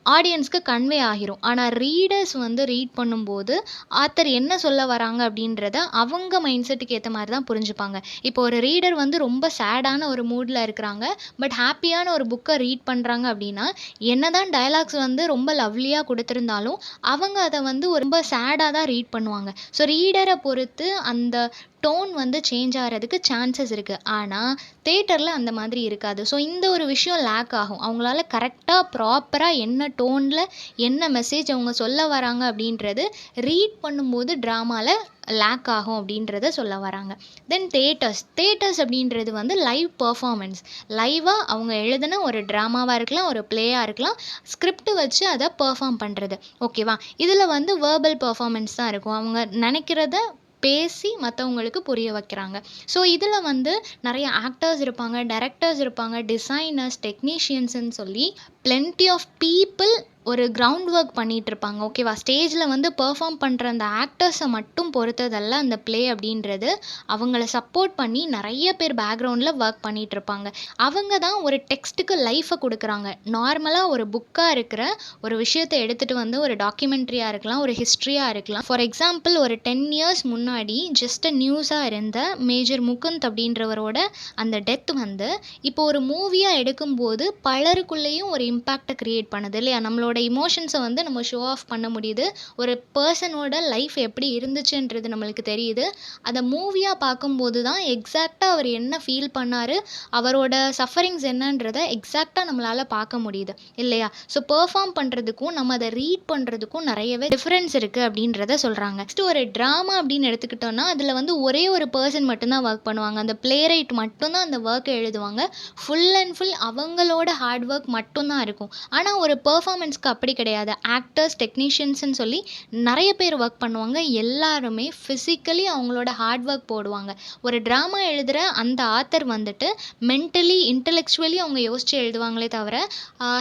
ஆடியன்ஸ்க்கு கன்வே ஆகிரும். ஆனால் ரீடர்ஸ் வந்து ரீட் பண்ணும்போது ஆத்தர் என்ன சொல்ல வராங்க அப்படின்றத அவங்க மைண்ட் செட்டுக்கு ஏற்ற மாதிரி தான் புரிஞ்சுப்பாங்க. இப்போ ஒரு ரீடர் வந்து ரொம்ப சேடான ஒரு மூடில் இருக்கிறாங்க, பட் ஹாப்பியான ஒரு புக்கை ரீட் பண்ணுறாங்க அப்படின்னா என்னதான் டயலாக்ஸ் வந்து ரொம்ப லவ்லியாக கொடுத்துருந்தாலும் அவங்க அதை வந்து ரொம்ப சேடாக தான் ரீட் பண்ணுவாங்க. ஸோ ரீடரை பொறுத்து அந்த டோன் வந்து சேஞ்ச் ஆகிறதுக்கு சான்சஸ் இருக்குது. ஆனால் தேட்டரில் அந்த மாதிரி இருக்காது. ஸோ இந்த ஒரு விஷயம் லேக் ஆகும். அவங்களால கரெக்டாக ப்ராப்பராக என்ன டோனில் என்ன மெசேஜ் அவங்க சொல்ல வராங்க அப்படின்றது ரீட் பண்ணும்போது ட்ராமாவில் லேக் ஆகும் அப்படின்றத சொல்ல வராங்க. தென் தேட்டர்ஸ் அப்படின்றது வந்து லைவ் பர்ஃபார்மன்ஸ். லைவாக அவங்க எழுதின ஒரு ட்ராமாவாக இருக்கலாம், ஒரு ப்ளேயாக இருக்கலாம், ஸ்கிரிப்ட் வச்சு அதை பர்ஃபார்ம் பண்ணுறது. ஓகேவா? இதில் வந்து வேர்பல் பர்ஃபார்மன்ஸ் தான் இருக்கும். அவங்க நினைக்கிறத பேசி மற்றவங்களுக்கு புரிய வைக்கிறாங்க. ஸோ இதில் வந்து நிறைய ஆக்டர்ஸ் இருப்பாங்க, டைரக்டர்ஸ் இருப்பாங்க, டிசைனர்ஸ், டெக்னீஷியன்ஸ்ன்னு சொல்லி பிளென்டி ஆஃப் பீப்புள் ஒரு கிரவுண்ட் ஒர்க் பண்ணிகிட்ருப்பாங்க. ஓகேவா? ஸ்டேஜில் வந்து பெர்ஃபார்ம் பண்ணுற அந்த ஆக்டர்ஸை மட்டும் பொறுத்ததல்ல அந்த ப்ளே அப்படின்றது. அவங்கள சப்போர்ட் பண்ணி நிறைய பேர் பேக்ரவுண்டில் ஒர்க் பண்ணிகிட்ருப்பாங்க. அவங்க தான் ஒரு டெக்ஸ்ட்டுக்கு லைஃபை கொடுக்குறாங்க. நார்மலாக ஒரு புக்காக இருக்கிற ஒரு விஷயத்தை எடுத்துகிட்டு வந்து ஒரு டாக்குமெண்ட்ரியாக இருக்கலாம், ஒரு ஹிஸ்ட்ரியாக இருக்கலாம். ஃபார் எக்ஸாம்பிள் ஒரு 10 years முன்னாடி ஜஸ்ட் நியூஸாக இருந்த மேஜர் முகுந்த் அப்படின்றவரோட அந்த டெத் வந்து இப்போ ஒரு மூவியாக எடுக்கும்போது பலருக்குள்ளேயும் ஒரு இம்பேக்டை க்ரியேட் பண்ணுது இல்லையா? நம்மளோட இமோஷன்ஸை வந்து நம்ம ஷோ ஆஃப் பண்ண முடியுது. ஒரு பர்சனோட லைஃப் எப்படி இருந்துச்சுன்றது நம்மளுக்கு தெரியுது. அதை மூவியாக பார்க்கும்போது தான் எக்ஸாக்டாக அவர் என்ன ஃபீல் பண்ணார், அவரோட சஃபரிங்ஸ் என்னன்றதை எக்ஸாக்டாக நம்மளால் பார்க்க முடியுது இல்லையா? ஸோ பெர்ஃபார்ம் பண்ணுறதுக்கும் நம்ம அதை ரீட் பண்ணுறதுக்கும் நிறையவே டிஃப்ரென்ஸ் இருக்குது அப்படின்றத சொல்கிறாங்க. நெக்ஸ்ட் ஒரு ட்ராமா அப்படின்னு எடுத்துக்கிட்டோன்னா அதில் வந்து ஒரே ஒரு பர்சன் மட்டும்தான் ஒர்க் பண்ணுவாங்க. அந்த ரைட் மட்டும்தான் அந்த ஒர்க்கை எழுதுவாங்க. ஃபுல் அண்ட் ஃபுல் அவங்களோட ஹார்ட் ஒர்க் மட்டும்தான் இருக்கும். ஆனால் ஒரு பெர்ஃபார்மன்ஸ்க்கு அப்படி கிடையாது. ஆக்டர்ஸ், டெக்னீஷியன்ஸ்ன்னு சொல்லி நிறைய பேர் ஒர்க் பண்ணுவாங்க. எல்லாருமே ஃபிசிக்கலி அவங்களோட ஹார்ட் ஒர்க் போடுவாங்க. ஒரு ட்ராமா எழுதுகிற அந்த ஆத்தர் வந்துட்டு மென்டலி இன்டெலெக்சுவலி அவங்க யோசித்து எழுதுவாங்களே தவிர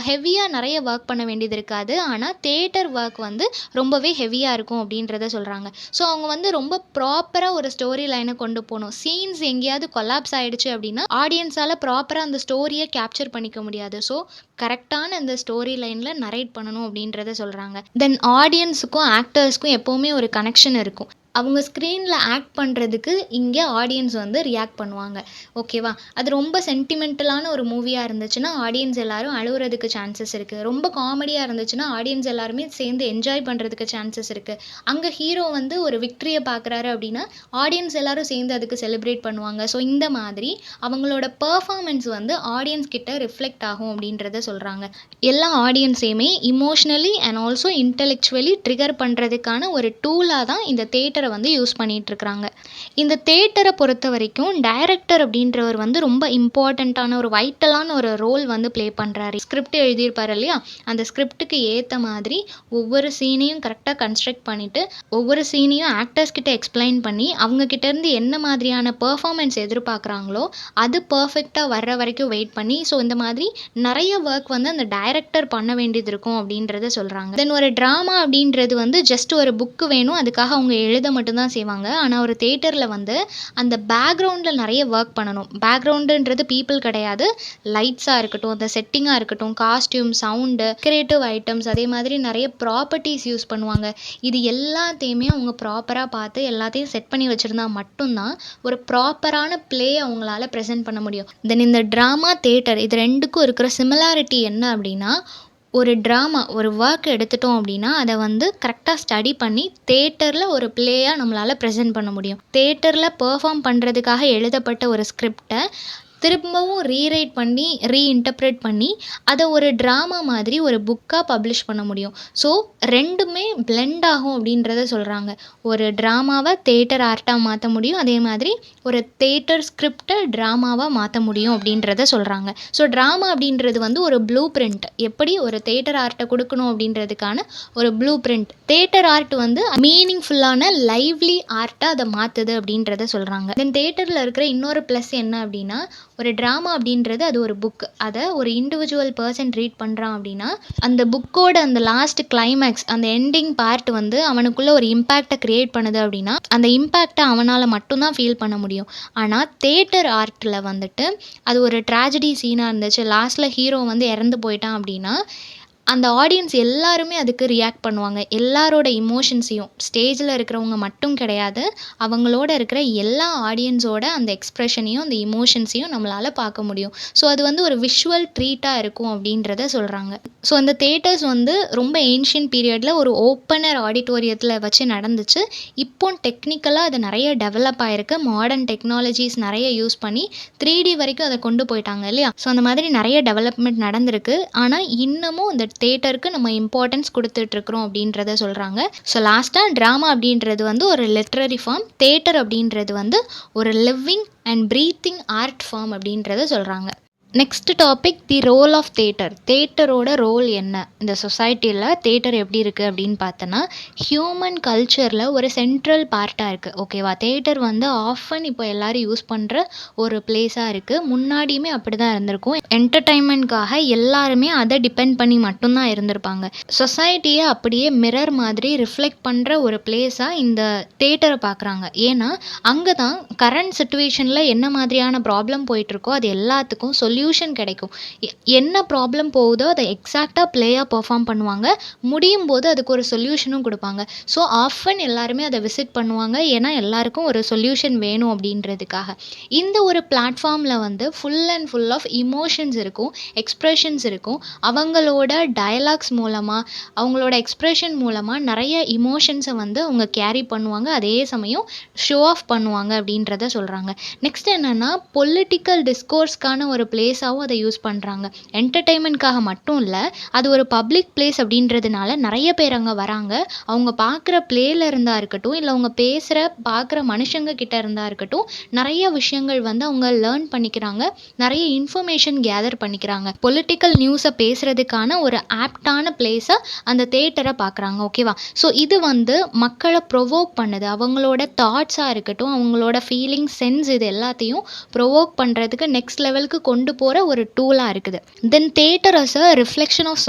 ஹெவியாக நிறைய ஒர்க் பண்ண வேண்டியது இருக்காது. ஆனால் தேட்டர் ஒர்க் வந்து ரொம்பவே ஹெவியாக இருக்கும் அப்படின்றத சொல்கிறாங்க. ஸோ அவங்க வந்து ரொம்ப ப்ராப்பராக ஒரு ஸ்டோரி லைனை கொண்டு போகணும். சீன்ஸ் எங்கேயாவது கொலாப்ஸ் ஆகிடுச்சு அப்படின்னா ஆடியன்ஸால் ப்ராப்பராக அந்த ஸ்டோரியை கேப்சர் பண்ணிக்க முடியாது. ஸோ கரெக்டான அந்த ஸ்டோரி லைனில் நரேட் பண்ணணும் அப்படின்றத சொல்கிறாங்க. தென் ஆடியன்ஸுக்கும் ஆக்டர்ஸ்க்கும் எப்போவுமே ஒரு கனெக்ஷன் இருக்கும். அவங்க ஸ்க்ரீனில் ஆக்ட் பண்ணுறதுக்கு இங்கே ஆடியன்ஸ் வந்து ரியாக்ட் பண்ணுவாங்க. ஓகேவா? அது ரொம்ப சென்டிமெண்டலான ஒரு மூவியாக இருந்துச்சுன்னா ஆடியன்ஸ் எல்லாரும் அழுகுறதுக்கு சான்சஸ் இருக்குது. ரொம்ப காமெடியாக இருந்துச்சுன்னா ஆடியன்ஸ் எல்லாருமே சேர்ந்து என்ஜாய் பண்ணுறதுக்கு சான்சஸ் இருக்குது. அங்கே ஹீரோ வந்து ஒரு விக்ட்ரியை பார்க்குறாரு அப்படின்னா ஆடியன்ஸ் எல்லாரும் சேர்ந்து அதுக்கு செலிப்ரேட் பண்ணுவாங்க. ஸோ இந்த மாதிரி அவங்களோட பெர்ஃபார்மன்ஸ் வந்து ஆடியன்ஸ் கிட்ட ரிஃப்ளெக்ட் ஆகும் அப்படின்றத சொல்கிறாங்க. எல்லா ஆடியன்ஸையுமே emotionally and also intellectually trigger பண்ணுறதுக்கான ஒரு டூலாக தான் இந்த தேட்டர் தேட்டரை வந்து யூஸ் பண்ணிகிட்ருக்குறாங்க. இந்த தேட்டரை பொறுத்த வரைக்கும் டைரக்டர் அப்படின்றவர் வந்து ரொம்ப இம்பார்ட்டண்ட்டான ஒரு வைட்டலான ஒரு ரோல் வந்து ப்ளே பண்ணுறாரு. ஸ்கிரிப்ட் எழுதியிருப்பார் இல்லையா, அந்த ஸ்கிரிப்டுக்கு ஏற்ற மாதிரி ஒவ்வொரு சீனையும் கரெக்டாக கன்ஸ்ட்ரக்ட் பண்ணிவிட்டு ஒவ்வொரு சீனையும் ஆக்டர்ஸ் கிட்ட எக்ஸ்பிளைன் பண்ணி அவங்கக்கிட்டேருந்து என்ன மாதிரியான பெர்ஃபார்மன்ஸ் எதிர்பார்க்குறாங்களோ அது பர்ஃபெக்டாக வர்ற வரைக்கும் வெயிட் பண்ணி, ஸோ இந்த மாதிரி நிறைய ஒர்க் வந்து அந்த டைரக்டர் பண்ண வேண்டியது இருக்கும் அப்படின்றத சொல்கிறாங்க. தென் ஒரு ட்ராமா அப்படின்றது வந்து ஜஸ்ட் ஒரு புக்கு வேணும், அதுக்காக அவங்க எழுத மட்டும்தான் செய்வாங்க. ஆனால் ஒரு தேட்டரில் வந்து அந்த பேக்ரவுண்டில் நிறைய ஒர்க் பண்ணணும். பேக்ரவுண்டுன்றது பீப்புள் கிடையாது, லைட்ஸாக இருக்கட்டும், அந்த செட்டிங்காக இருக்கட்டும், காஸ்டியூம், சவுண்டு, கிரியேட்டிவ் ஐட்டம்ஸ், அதே மாதிரி நிறைய ப்ராப்பர்ட்டிஸ் யூஸ் பண்ணுவாங்க. இது எல்லாத்தையுமே அவங்க ப்ராப்பராக பார்த்து எல்லாத்தையும் செட் பண்ணி வச்சுருந்தா மட்டும்தான் ஒரு ப்ராப்பரான ப்ளே அவங்களால ப்ரெசென்ட் பண்ண முடியும். தென் இந்த ட்ராமா, தேட்டர் இது ரெண்டுக்கும் இருக்கிற சிமிலாரிட்டி என்ன அப்படின்னா, ஒரு ட்ராமா ஒரு ஒர்க் எடுத்துட்டோம் அப்படின்னா அதை வந்து கரெக்டாக ஸ்டடி பண்ணி தேட்டரில் ஒரு ப்ளேயாக நம்மளால் ப்ரெசென்ட் பண்ண முடியும். தேட்டரில் பெர்ஃபார்ம் பண்ணுறதுக்காக எழுதப்பட்ட ஒரு ஸ்கிரிப்டை திரும்பவும் ரீரைட் பண்ணி ரீஇன்டர்ப்ரெட் பண்ணி அதை ஒரு ட்ராமா மாதிரி ஒரு புக்காக பப்ளிஷ் பண்ண முடியும். ஸோ ரெண்டுமே பிளெண்ட் ஆகும் அப்படின்றத சொல்கிறாங்க. ஒரு ட்ராமாவை தேட்டர் ஆர்ட்டாக மாற்ற முடியும், அதே மாதிரி ஒரு தேட்டர் ஸ்கிரிப்டை ட்ராமாவாக மாற்ற முடியும் அப்படின்றத சொல்கிறாங்க. ஸோ ட்ராமா அப்படின்றது வந்து ஒரு ப்ளூ பிரிண்ட், எப்படி ஒரு தேட்டர் ஆர்ட்டை கொடுக்கணும் அப்படின்றதுக்கான ஒரு ப்ளூ பிரிண்ட். தேட்டர் ஆர்ட் வந்து மீனிங்ஃபுல்லான லைவ்லி ஆர்ட்டாக அதை மாற்றுது அப்படின்றத சொல்கிறாங்க. தென் தேட்டரில் இருக்கிற இன்னொரு ப்ளஸ் என்ன அப்படின்னா, ஒரு ட்ராமா அப்படின்றது அது ஒரு புக், அதை ஒரு இண்டிவிஜுவல் பர்சன் ரீட் பண்ணுறான் அப்படின்னா அந்த புக்கோட அந்த லாஸ்ட் கிளைமேக்ஸ், அந்த எண்டிங் பார்ட் வந்து அவனுக்குள்ள ஒரு இம்பேக்டை கிரியேட் பண்ணுது அப்படின்னா அந்த இம்பேக்டை அவனால் மட்டும்தான் ஃபீல் பண்ண முடியும். ஆனால் தேட்டர் ஆர்ட்டில் வந்துட்டு அது ஒரு ட்ராஜடி சீனாக இருந்துச்சு, லாஸ்ட்டில் ஹீரோ வந்து இறந்து போயிட்டான் அப்படின்னா அந்த ஆடியன்ஸ் எல்லாருமே அதுக்கு ரியாக்ட் பண்ணுவாங்க. எல்லாரோட இமோஷன்ஸையும், ஸ்டேஜில் இருக்கிறவங்க மட்டும் கிடையாது, அவங்களோட இருக்கிற எல்லா ஆடியன்ஸோட அந்த எக்ஸ்ப்ரெஷனையும் அந்த இமோஷன்ஸையும் நம்மளால் பார்க்க முடியும். ஸோ அது வந்து ஒரு விஷுவல் ட்ரீட்டாக இருக்கும் அப்படின்றத சொல்கிறாங்க. ஸோ அந்த தேட்டர்ஸ் வந்து ரொம்ப ஏன்ஷியன்ட் பீரியடில் ஒரு ஓப்பனர் ஆடிட்டோரியத்தில் வச்சு நடந்துச்சு. இப்போ டெக்னிக்கலாக அது நிறைய டெவலப் ஆகிருக்கு, மாடர்ன் டெக்னாலஜிஸ் நிறைய யூஸ் பண்ணி 3D வரைக்கும் அதை கொண்டு போயிட்டாங்க இல்லையா. ஸோ அந்த மாதிரி நிறைய டெவலப்மெண்ட் நடந்திருக்கு. ஆனால் இன்னமும் இந்த தேட்டருக்கு நம்ம இம்பார்ட்டன்ஸ் கொடுத்துட்ருக்குறோம் அப்படின்றத சொல்கிறாங்க. ஸோ லாஸ்ட்டாக ட்ராமா அப்படின்றது வந்து ஒரு லிட்ரரி ஃபார்ம், தேட்டர் அப்படின்றது வந்து ஒரு living and breathing art form அப்படின்றத சொல்கிறாங்க. Next topic the role of theatre. தேட்டரோட ரோல் என்ன, இந்த சொசைட்டியில் தேட்டர் எப்படி இருக்குது அப்படின்னு பார்த்தோன்னா ஹியூமன் கல்ச்சரில் ஒரு சென்ட்ரல் பார்ட்டாக இருக்குது. ஓகேவா, தேட்டர் வந்து ஆஃபன் இப்போ எல்லோரும் யூஸ் பண்ணுற ஒரு பிளேஸாக இருக்குது. முன்னாடியுமே அப்படி தான் இருந்திருக்கும். என்டர்டைன்மெண்ட்காக எல்லாருமே அதை டிபெண்ட் பண்ணி மட்டும்தான் இருந்திருப்பாங்க. சொசைட்டியை அப்படியே மிரர் மாதிரி ரிஃப்ளெக்ட் பண்ணுற ஒரு பிளேஸாக இந்த தேட்டரை பார்க்குறாங்க. ஏன்னா அங்கே தான் கரண்ட் சுச்சுவேஷனில் என்ன மாதிரியான ப்ராப்ளம் போயிட்டுருக்கோ அது எல்லாத்துக்கும் சொல்யூஷன் கிடைக்கும். என்ன ப்ராப்ளம் போகுதோ அதை எக்ஸாக்டாக பிளேயாக பெர்ஃபார்ம் பண்ணுவாங்க, முடியும் போது அதுக்கு ஒரு சொல்யூஷனும் கொடுப்பாங்க. ஸோ ஆஃபன் எல்லாருமே அதை விசிட் பண்ணுவாங்க, ஏன்னா எல்லாருக்கும் ஒரு சொல்யூஷன் வேணும் அப்படின்றதுக்காக. இந்த ஒரு பிளாட்ஃபார்மில் வந்து full and full of emotions இருக்கும், எக்ஸ்ப்ரெஷன்ஸ் இருக்கும். அவங்களோட டயலாக்ஸ் மூலமாக, அவங்களோட எக்ஸ்ப்ரெஷன் மூலமாக நிறைய இமோஷன்ஸை வந்து அவங்க கேரி பண்ணுவாங்க, அதே சமயம் ஷோ ஆஃப் பண்ணுவாங்க அப்படின்றத சொல்கிறாங்க. நெக்ஸ்ட் என்னென்னா, பொலிட்டிக்கல் டிஸ்கோர்ஸ்க்கான ஒரு பிளேஸாகவும் அதை யூஸ் பண்ணுறாங்க. என்டர்டெயின்மெண்ட்காக மட்டும் இல்லை, அது ஒரு பப்ளிக் பிளேஸ் அப்படின்றதுனால நிறைய பேர் அங்கே வராங்க. அவங்க பார்க்குற பிளேல இருந்தால் இருக்கட்டும், இல்லை அவங்க பார்க்குற மனுஷங்க கிட்ட இருந்தால் இருக்கட்டும், நிறைய விஷயங்கள் வந்து அவங்க லேர்ன் பண்ணிக்கிறாங்க, நிறைய இன்ஃபர்மேஷன் கேதர் பண்ணிக்கிறாங்க. பொலிட்டிக்கல் நியூஸை பேசுகிறதுக்கான ஒரு ஆப்டான பிளேஸாக அந்த தேட்டரை பார்க்குறாங்க. ஓகேவா, ஸோ இது வந்து மக்களை ப்ரொவோக் பண்ணுது. அவங்களோட தாட்ஸாக இருக்கட்டும், அவங்களோட ஃபீலிங், சென்ஸ், இது எல்லாத்தையும் ப்ரொவோக் பண்ணுறதுக்கு நெக்ஸ்ட் லெவலுக்கு கொண்டு போகிற ஒரு டூலாக இருக்குது. Then theatre as a reflection of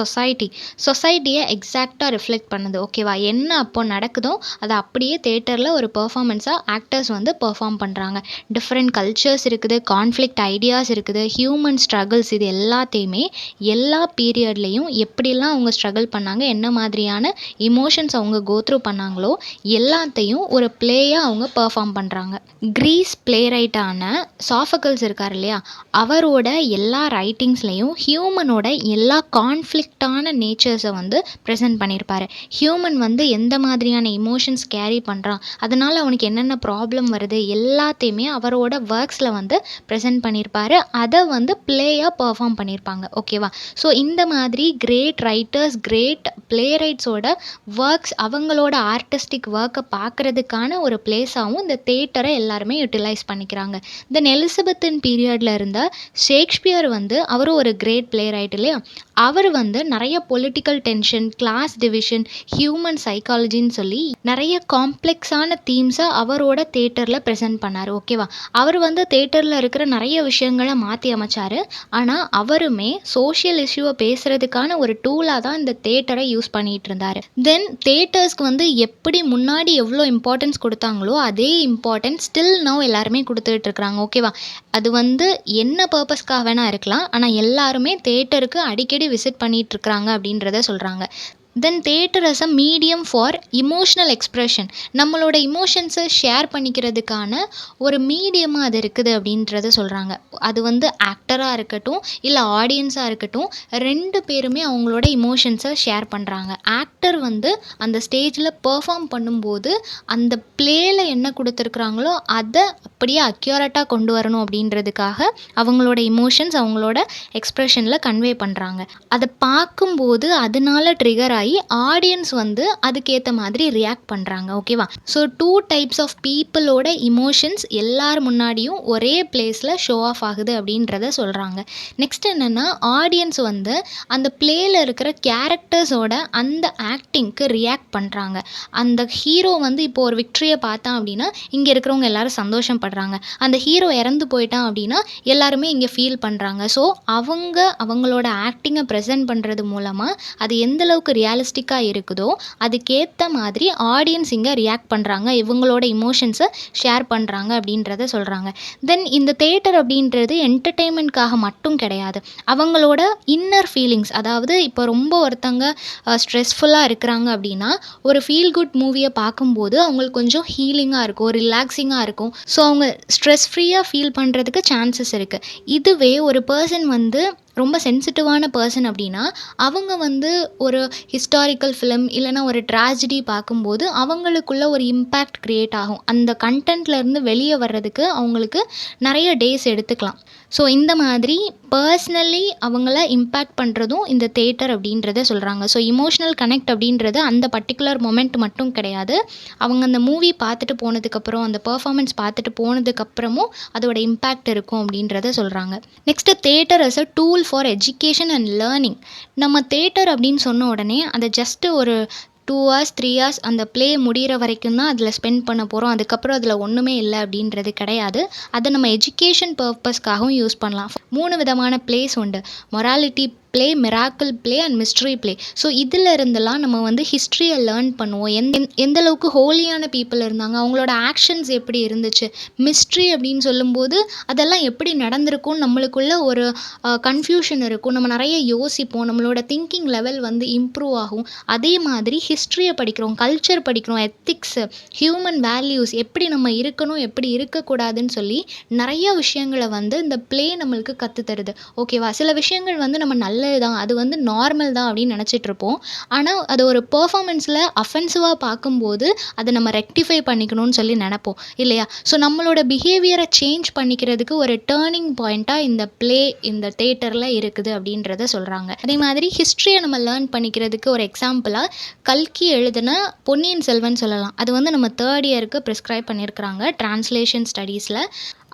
சொசைட்டியை எக்ஸாக்டாக ரிஃப்ளெக்ட் பண்ணுது. ஓகேவா, என்ன அப்போ நடக்குதோ அதை அப்படியே தேட்டரில் ஒரு பெர்ஃபார்மன்ஸாக ஆக்டர்ஸ் வந்து பெர்ஃபார்ம் பண்ணுறாங்க. டிஃப்ரெண்ட் கல்ச்சர்ஸ் இருக்குது, கான்ஃப்ளிக்ட் ஐடியாஸ் இருக்குது, ஹியூமன் ஸ்ட்ரகிள்ஸ், இது எல்லாத்தையுமே எல்லா பீரியட்லேயும் எப்படிலாம் அவங்க ஸ்ட்ரகிள் பண்ணாங்க, என்ன மாதிரியான இமோஷன்ஸ் அவங்க கோத்ரூ பண்ணாங்களோ எல்லாத்தையும் ஒரு பிளேயாக அவங்க பெர்ஃபார்ம் பண்ணுறாங்க. கிரீஸ் பிளே ரைட்டான சாஃபக்கல்ஸ் இருக்கார் இல்லையா, அவரோட எல்லா ரைட்டிங்ஸ்லேயும் ஹியூமனோட எல்லா கான்ஃப்ளிக்டான நேச்சர்ஸை வந்து ப்ரெசென்ட் பண்ணியிருப்பாரு. ஹியூமன் வந்து எந்த மாதிரியான இமோஷன்ஸ் கேரி பண்ணுறான், அதனால் அவனுக்கு என்னென்ன ப்ராப்ளம் வருது எல்லாத்தையுமே அவரோட ஒர்க்ஸில் வந்து ப்ரெசென்ட் பண்ணியிருப்பாரு. அதை வந்து பிளேயாக பெர்ஃபார்ம் பண்ணியிருப்பாங்க. ஓகேவா? ஸோ இந்த மாதிரி கிரேட் ரைட்டர்ஸ், கிரேட் பிளே ரைட்ஸோட ஒர்க்ஸ், அவங்களோட ஆர்டிஸ்டிக் ஒர்க்கை பார்க்குறதுக்கான ஒரு பிளேஸாகவும் இந்த தேட்டரை எல்லாருமே யூட்டிலைஸ் பண்ணிக்கிறாங்க. தென் எலிசபெத்தின் பீரியடில் இருந்த ஷேக்ஸ்பியர் வந்து அவரும் ஒரு கிரேட் பிளே ரைட் இல்லையா? அவர் வந்து நிறைய political tension, class division, human சைக்காலஜின்னு சொல்லி நிறைய காம்ப்ளெக்ஸான தீம்ஸை அவரோட தேட்டரில் ப்ரெசென்ட் பண்ணார். ஓகேவா? அவர் வந்து தேட்டரில் இருக்கிற நிறைய விஷயங்களை மாற்றி அமைச்சார். ஆனால் அவருமே சோஷியல் இஷ்யூவை பேசுகிறதுக்கான ஒரு டூலாக தான் இந்த தேட்டரை யூஸ் பண்ணிகிட்டு இருந்தார். தென் தேட்டர்ஸ்க்கு வந்து எப்படி முன்னாடி எவ்வளோ இம்பார்ட்டன்ஸ் கொடுத்தாங்களோ அதே இம்பார்ட்டன்ஸ் ஸ்டில் நவ் எல்லாருமே கொடுத்துட்டு இருக்கிறாங்க. ஓகேவா? அது வந்து என்ன பர்பஸ்க்காக வேணால் இருக்கலாம், ஆனால் எல்லாருமே தேட்டருக்கு அடிக்கடி விசிட் பண்ணிட்டு இருக்கிறாங்க அப்படின்றத சொல்கிறாங்க. Then theatre as a medium for emotional expression, நம்மளோட இமோஷன்ஸை ஷேர் பண்ணிக்கிறதுக்கான ஒரு மீடியமாக அது இருக்குது அப்படின்றத சொல்கிறாங்க. அது வந்து ஆக்டராக இருக்கட்டும் இல்லை ஆடியன்ஸாக இருக்கட்டும், ரெண்டு பேருமே அவங்களோட இமோஷன்ஸை ஷேர் பண்ணுறாங்க. ஆக்டர் வந்து அந்த ஸ்டேஜில் பெர்ஃபார்ம் பண்ணும்போது அந்த பிளேயில் என்ன கொடுத்துருக்குறாங்களோ அதை அப்படியே அக்யூரேட்டாக கொண்டு வரணும் அப்படின்றதுக்காக அவங்களோட இமோஷன்ஸ் அவங்களோட எக்ஸ்ப்ரெஷனில் கன்வே பண்ணுறாங்க. அதை பார்க்கும்போது அதனால ட்ரிகர் ஆகி ஆடியன்ஸ் வந்து அதுக்கேற்ற மாதிரி ரியாக்ட் பண்ணுறாங்க. ஓகேவா? ஸோ 2 டைப்ஸ் ஆஃப் பீப்புளோட இமோஷன்ஸ் எல்லார் முன்னாடியும் ஒரே பிளேஸில் ஷோ ஆஃப் ஆகுது அப்படின்றத சொல்கிறாங்க. நெக்ஸ்ட் என்னென்னா, ஆடியன்ஸ் வந்து அந்த பிளேயில் இருக்கிற கேரக்டர்ஸோட அந்த ஆக்டிங்க்கு ரியாக்ட் பண்ணுறாங்க. அந்த ஹீரோ வந்து இப்போ ஒரு விக்ட்ரியை பார்த்தான் அப்படின்னா இங்கே இருக்கிறவங்க எல்லாரும் சந்தோஷப்படுறாங்க. அந்த ஹீரோ இறந்து போயிட்டான் அப்படின்னா எல்லாருமே இங்கே ஃபீல் பண்ணுறாங்க. ஸோ அவங்களோட ஆக்டிங்கை ப்ரெசென்ட் பண்ணுறது மூலமாக அது எந்தளவுக்கு ரியலிஸ்டிக்காக இருக்குதோ அதுக்கேற்ற மாதிரி ஆடியன்ஸ் இங்கே ரியாக்ட் பண்ணுறாங்க, இவங்களோட இமோஷன்ஸை ஷேர் பண்ணுறாங்க அப்படின்றத சொல்கிறாங்க. தென் இந்த தேட்டர் அப்படின்றது என்டர்டெயின்மெண்ட்காக மட்டும் கிடையாது, அவங்களோட இன்னர் ஃபீலிங்ஸ், அதாவது இப்போ ரொம்ப ஒருத்தங்க ஸ்ட்ரெஸ்ஃபுல்லாக இருக்கிறாங்க அப்படின்னா ஒரு ஃபீல் குட் மூவியை பார்க்கும்போது அவங்களுக்கு கொஞ்சம் ஹீலிங்காக இருக்கும், ரிலாக்ஸிங்காக இருக்கும். ஸோ அவங்க ஸ்ட்ரெஸ் ஃப்ரீயாக ஃபீல் பண்ணுறதுக்கு சான்சஸ் இருக்குது. இதுவே ஒரு பர்சன் வந்து ரொம்ப சென்சிட்டிவான பர்சன் அப்படின்னா அவங்க வந்து ஒரு ஹிஸ்டாரிக்கல் ஃபிலிம் இல்லைனா ஒரு ட்ராஜடி பார்க்கும்போது அவங்களுக்குள்ள ஒரு இம்பேக்ட் க்ரியேட் ஆகும். அந்த கண்டென்ட்லேருந்து வெளியே வர்றதுக்கு அவங்களுக்கு நிறைய டேஸ் எடுத்துக்கலாம். ஸோ இந்த மாதிரி பர்சனலி அவங்கள இம்பேக்ட் பண்ணுறதும் இந்த தேட்டர் அப்படின்றத சொல்கிறாங்க. ஸோ இமோஷ்னல் கனெக்ட் அப்படின்றது அந்த பர்டிகுலர் மொமெண்ட் மட்டும் கிடையாது, அவங்க அந்த மூவி பார்த்துட்டு போனதுக்கப்புறம் அந்த பர்ஃபார்மன்ஸ் பார்த்துட்டு போனதுக்கப்புறமும் அதோட இம்பேக்ட் இருக்கும் அப்படின்றத சொல்கிறாங்க. Next theatre as a tool for education and learning. நம்ம தேட்டர் அப்படின்னு சொன்ன உடனே அதை ஜஸ்ட்டு ஒரு 2 hours 3 hours அந்த ப்ளே முடிகிற வரைக்கும் தான் அதில் ஸ்பெண்ட் பண்ண போகிறோம், அதுக்கப்புறம் அதில் ஒன்றுமே இல்லை அப்படின்றது கிடையாது. அதை நம்ம எஜுகேஷன் பர்பஸ்க்காகவும் யூஸ் பண்ணலாம். 3 விதமான ப்ளேஸ் உண்டு: morality play, miracle play and mystery play. So இதில் இருந்தெல்லாம் நம்ம வந்து ஹிஸ்ட்ரியை லேர்ன் பண்ணுவோம், எந்த அளவுக்கு ஹோலியான பீப்புள் இருந்தாங்க, அவங்களோட ஆக்ஷன்ஸ் எப்படி இருந்துச்சு. மிஸ்ட்ரி அப்படின்னு சொல்லும்போது அதெல்லாம் எப்படி நடந்திருக்கும், நம்மளுக்குள்ள ஒரு கன்ஃபியூஷன் இருக்கும், நம்ம நிறைய யோசிப்போம், நம்மளோட திங்கிங் லெவல் வந்து இம்ப்ரூவ் ஆகும். அதே மாதிரி ஹிஸ்ட்ரியை படிக்கிறோம், கல்ச்சர் படிக்கிறோம், எத்திக்ஸு, ஹியூமன் வேல்யூஸ், எப்படி நம்ம இருக்கணும் எப்படி இருக்கக்கூடாதுன்னு சொல்லி நிறைய விஷயங்களை வந்து இந்த ப்ளே நம்மளுக்கு கற்றுத்தருது. ஓகேவா? சில விஷயங்கள் வந்து நம்ம நல்ல தான், அது வந்து நார்மல் தான் அப்படின்னு நினச்சிட்டு இருப்போம். ஆனால் அது ஒரு பெர்ஃபார்மன்ஸில் அஃபென்சிவாக பார்க்கும்போது அதை நம்ம ரெக்டிஃபை பண்ணிக்கணும்னு சொல்லி நினைப்போம் இல்லையா? ஸோ நம்மளோட பிஹேவியரை சேஞ்ச் பண்ணிக்கிறதுக்கு ஒரு டேர்னிங் பாயிண்ட்டாக இந்த ப்ளே இந்த தேட்டரில் இருக்குது அப்படின்றத சொல்கிறாங்க. அதே மாதிரி ஹிஸ்ட்ரியை நம்ம லேர்ன் பண்ணிக்கிறதுக்கு ஒரு எக்ஸாம்பிளாக கல்கி எழுதின பொன்னியின் செல்வன் சொல்லலாம். அது வந்து நம்ம 3rd இயருக்கு ப்ரிஸ்கிரைப் பண்ணியிருக்கிறாங்க டிரான்ஸ்லேஷன் ஸ்டடீஸில்.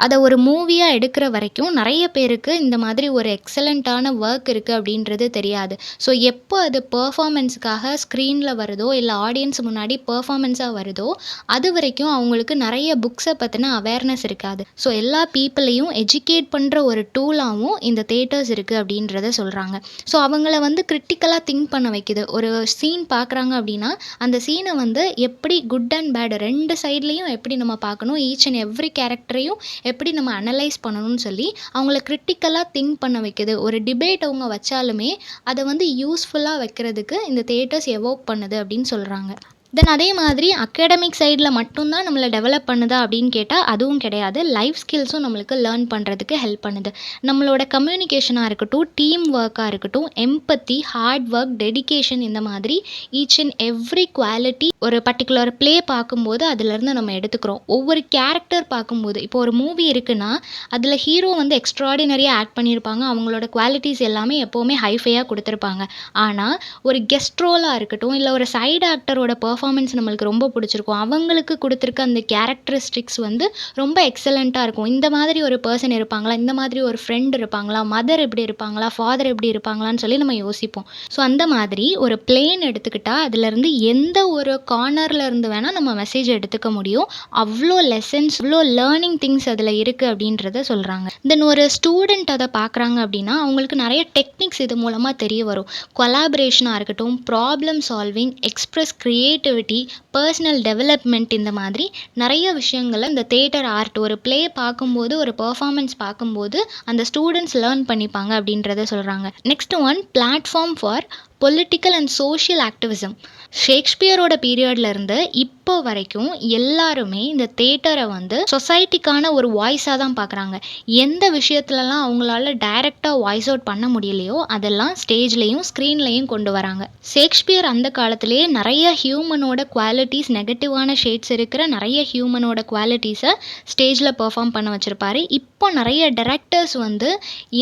அதை ஒரு மூவியாக எடுக்கிற வரைக்கும் நிறைய பேருக்கு இந்த மாதிரி ஒரு எக்ஸலண்ட்டான ஒர்க் இருக்குது அப்படின்றது தெரியாது. ஸோ எப்போ அது பெர்ஃபார்மன்ஸுக்காக ஸ்க்ரீனில் வருதோ இல்லை ஆடியன்ஸ் முன்னாடி பெர்ஃபார்மன்ஸாக வருதோ அது வரைக்கும் அவங்களுக்கு நிறைய புக்ஸை பற்றின அவேர்னஸ் இருக்காது. ஸோ எல்லா பீப்புளையும் எஜுகேட் பண்ணுற ஒரு டூலாகவும் இந்த தேட்டர்ஸ் இருக்குது அப்படின்றத சொல்கிறாங்க. ஸோ அவங்கள வந்து கிரிட்டிக்கலாக திங்க் பண்ண வைக்குது. ஒரு சீன் பார்க்குறாங்க அப்படின்னா அந்த சீனை வந்து எப்படி குட் அண்ட் பேட் ரெண்டு சைட்லேயும் எப்படி நம்ம பார்க்கணும், ஈச் அண்ட் எவ்ரி கேரக்டரையும் எப்படி நம்ம அனலைஸ் பண்ணணும்னு சொல்லி அவங்கள கிரிட்டிக்கலாக திங்க் பண்ண வைக்குது. ஒரு டிபேட் அவங்க வச்சாலுமே அதை வந்து யூஸ்ஃபுல்லாக வைக்கிறதுக்கு இந்த தேட்டர்ஸ் எவோக் பண்ணுது அப்படின்னு சொல்கிறாங்க. தென் அதே மாதிரி அகாடமிக் சைடில் மட்டும்தான் நம்மளை டெவலப் பண்ணுதா அப்படின்னு கேட்டால் அதுவும் கிடையாது. லைஃப் ஸ்கில்ஸும் நம்மளுக்கு லேர்ன் பண்ணுறதுக்கு ஹெல்ப் பண்ணுது. நம்மளோட கம்யூனிகேஷனாக இருக்கட்டும், டீம் ஒர்க்காக இருக்கட்டும், எம்பத்தி, ஹார்ட் ஒர்க், டெடிகேஷன், இந்த மாதிரி ஈச் அண்ட் எவ்ரி குவாலிட்டி ஒரு பர்டிகுலர் ப்ளே பார்க்கும்போது அதுலேருந்து நம்ம எடுத்துக்கிறோம். ஒவ்வொரு கேரக்டர் பார்க்கும்போது, இப்போ ஒரு மூவி இருக்குன்னா அதில் ஹீரோ வந்து எக்ஸ்ட்ராடினரியாக ஆக்ட் பண்ணியிருப்பாங்க. அவங்களோட குவாலிட்டிஸ் எல்லாமே எப்போவுமே ஹைஃபையாக கொடுத்துருப்பாங்க. ஆனால் ஒரு கெஸ்ட் ரோலாக இருக்கட்டும், இல்லை ஒரு சைடு ஆக்டரோட பெர்ஃபார்மன்ஸ் நம்மளுக்கு ரொம்ப பிடிச்சிருக்கும். அவங்களுக்கு கொடுத்துருக்க அந்த கேரக்டரிஸ்டிக்ஸ் வந்து ரொம்ப எக்ஸலண்ட்டாக இருக்கும். இந்த மாதிரி ஒரு பர்சன் இருப்பாங்களா, இந்த மாதிரி ஒரு ஃப்ரெண்ட் இருப்பாங்களா, மதர் எப்படி இருப்பாங்களா, ஃபாதர் எப்படி இருப்பாங்களான்னு சொல்லி நம்ம யோசிப்போம். ஸோ அந்த மாதிரி ஒரு பிளேன் எடுத்துக்கிட்டால் அதுலேருந்து எந்த ஒரு கார்னரில் இருந்து வேணால் நம்ம மெசேஜ் எடுத்துக்க முடியும். அவ்வளோ லெசன்ஸ், அவ்வளோ லேர்னிங் திங்ஸ் அதில் இருக்குது அப்படின்றத சொல்கிறாங்க. தென் ஒரு ஸ்டூடெண்ட் அதை பார்க்குறாங்க அப்படின்னா அவங்களுக்கு நிறைய டெக்னிக்ஸ் இது மூலமாக தெரிய வரும். கொலாபரேஷனாக இருக்கட்டும், problem solving, express creativity, personal development, இந்த மாதிரி நிறைய விஷயங்களை இந்த தியேட்டர் ஆர்ட் ஒரு ப்ளே பார்க்கும்போது, ஒரு பெர்ஃபார்மன்ஸ் பார்க்கும்போது அந்த ஸ்டூடெண்ட்ஸ் லேர்ன் பண்ணிப்பாங்க அப்படின்றத சொல்கிறாங்க. Next one, platform for political and social activism. ஷேக்ஸ்பியரோட பீரியட்ல இருந்து இப்போ வரைக்கும் எல்லாருமே இந்த தியேட்டரை வந்து சொசைட்டிக்கான ஒரு வாய்ஸாக தான் பார்க்குறாங்க. எந்த விஷயத்துலலாம் அவங்களால டைரெக்டாக வாய்ஸ் அவுட் பண்ண முடியலையோ அதெல்லாம் ஸ்டேஜ்லேயும் ஸ்க்ரீன்லேயும் கொண்டு வராங்க. ஷேக்ஸ்பியர் அந்த காலத்திலேயே நிறைய ஹியூமனோட குவாலிட்டிஸ், நெகட்டிவான ஷேட்ஸ் இருக்கிற நிறைய ஹியூமனோட குவாலிட்டிஸை ஸ்டேஜில் பெர்ஃபார்ம் பண்ண வச்சுருப்பாரு. இப்போ நிறைய டைரக்டர்ஸ் வந்து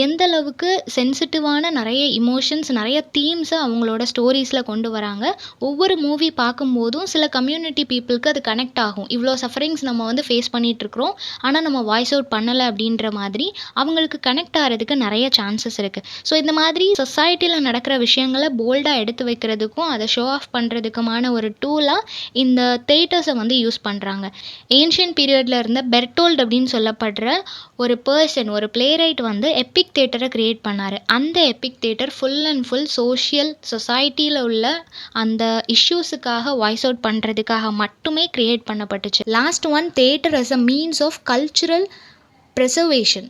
எந்த அளவுக்கு சென்சிட்டிவான நிறைய இமோஷன்ஸ், நிறைய தீம்ஸை அவங்களோட ஸ்டோரிஸில் கொண்டு வராங்க. ஒவ்வொரு மூவி பார்க்கும்போதும் சில கம்யூனிட்டி பீப்புளுக்கு அது கனெக்ட் ஆகும். இவ்வளோ சஃபரிங்ஸ் நம்ம வந்து ஃபேஸ் பண்ணிகிட்ருக்குறோம், ஆனால் நம்ம வாய்ஸ் அவுட் பண்ணலை அப்படின்ற மாதிரி அவங்களுக்கு கனெக்ட் ஆகிறதுக்கு நிறைய சான்சஸ் இருக்குது. ஸோ இந்த மாதிரி சொசைட்டியில் நடக்கிற விஷயங்களை போல்டாக எடுத்து வைக்கிறதுக்கும் அதை ஷோ ஆஃப் பண்ணுறதுக்குமான ஒரு டூலாக இந்த தியேட்டர்ஸை வந்து யூஸ் பண்ணுறாங்க. ஏன்ஷியன் பீரியடில் இருந்த பெர்டோல்ட் அப்படின்னு சொல்லப்படுற ஒரு பர்சன், ஒரு பிளேரைட் வந்து எப்பிக் தியேட்டரை கிரியேட் பண்ணார். அந்த epic theatre full and full social, சொசைட்டியில் உள்ள அந்த இஷ்யூஸுக்காக வாய்ஸ் அவுட் பண்ணுறதுக்காக மட்டுமே கிரியேட் பண்ணப்பட்டுச்சு. Last one, theatre as a means of cultural preservation.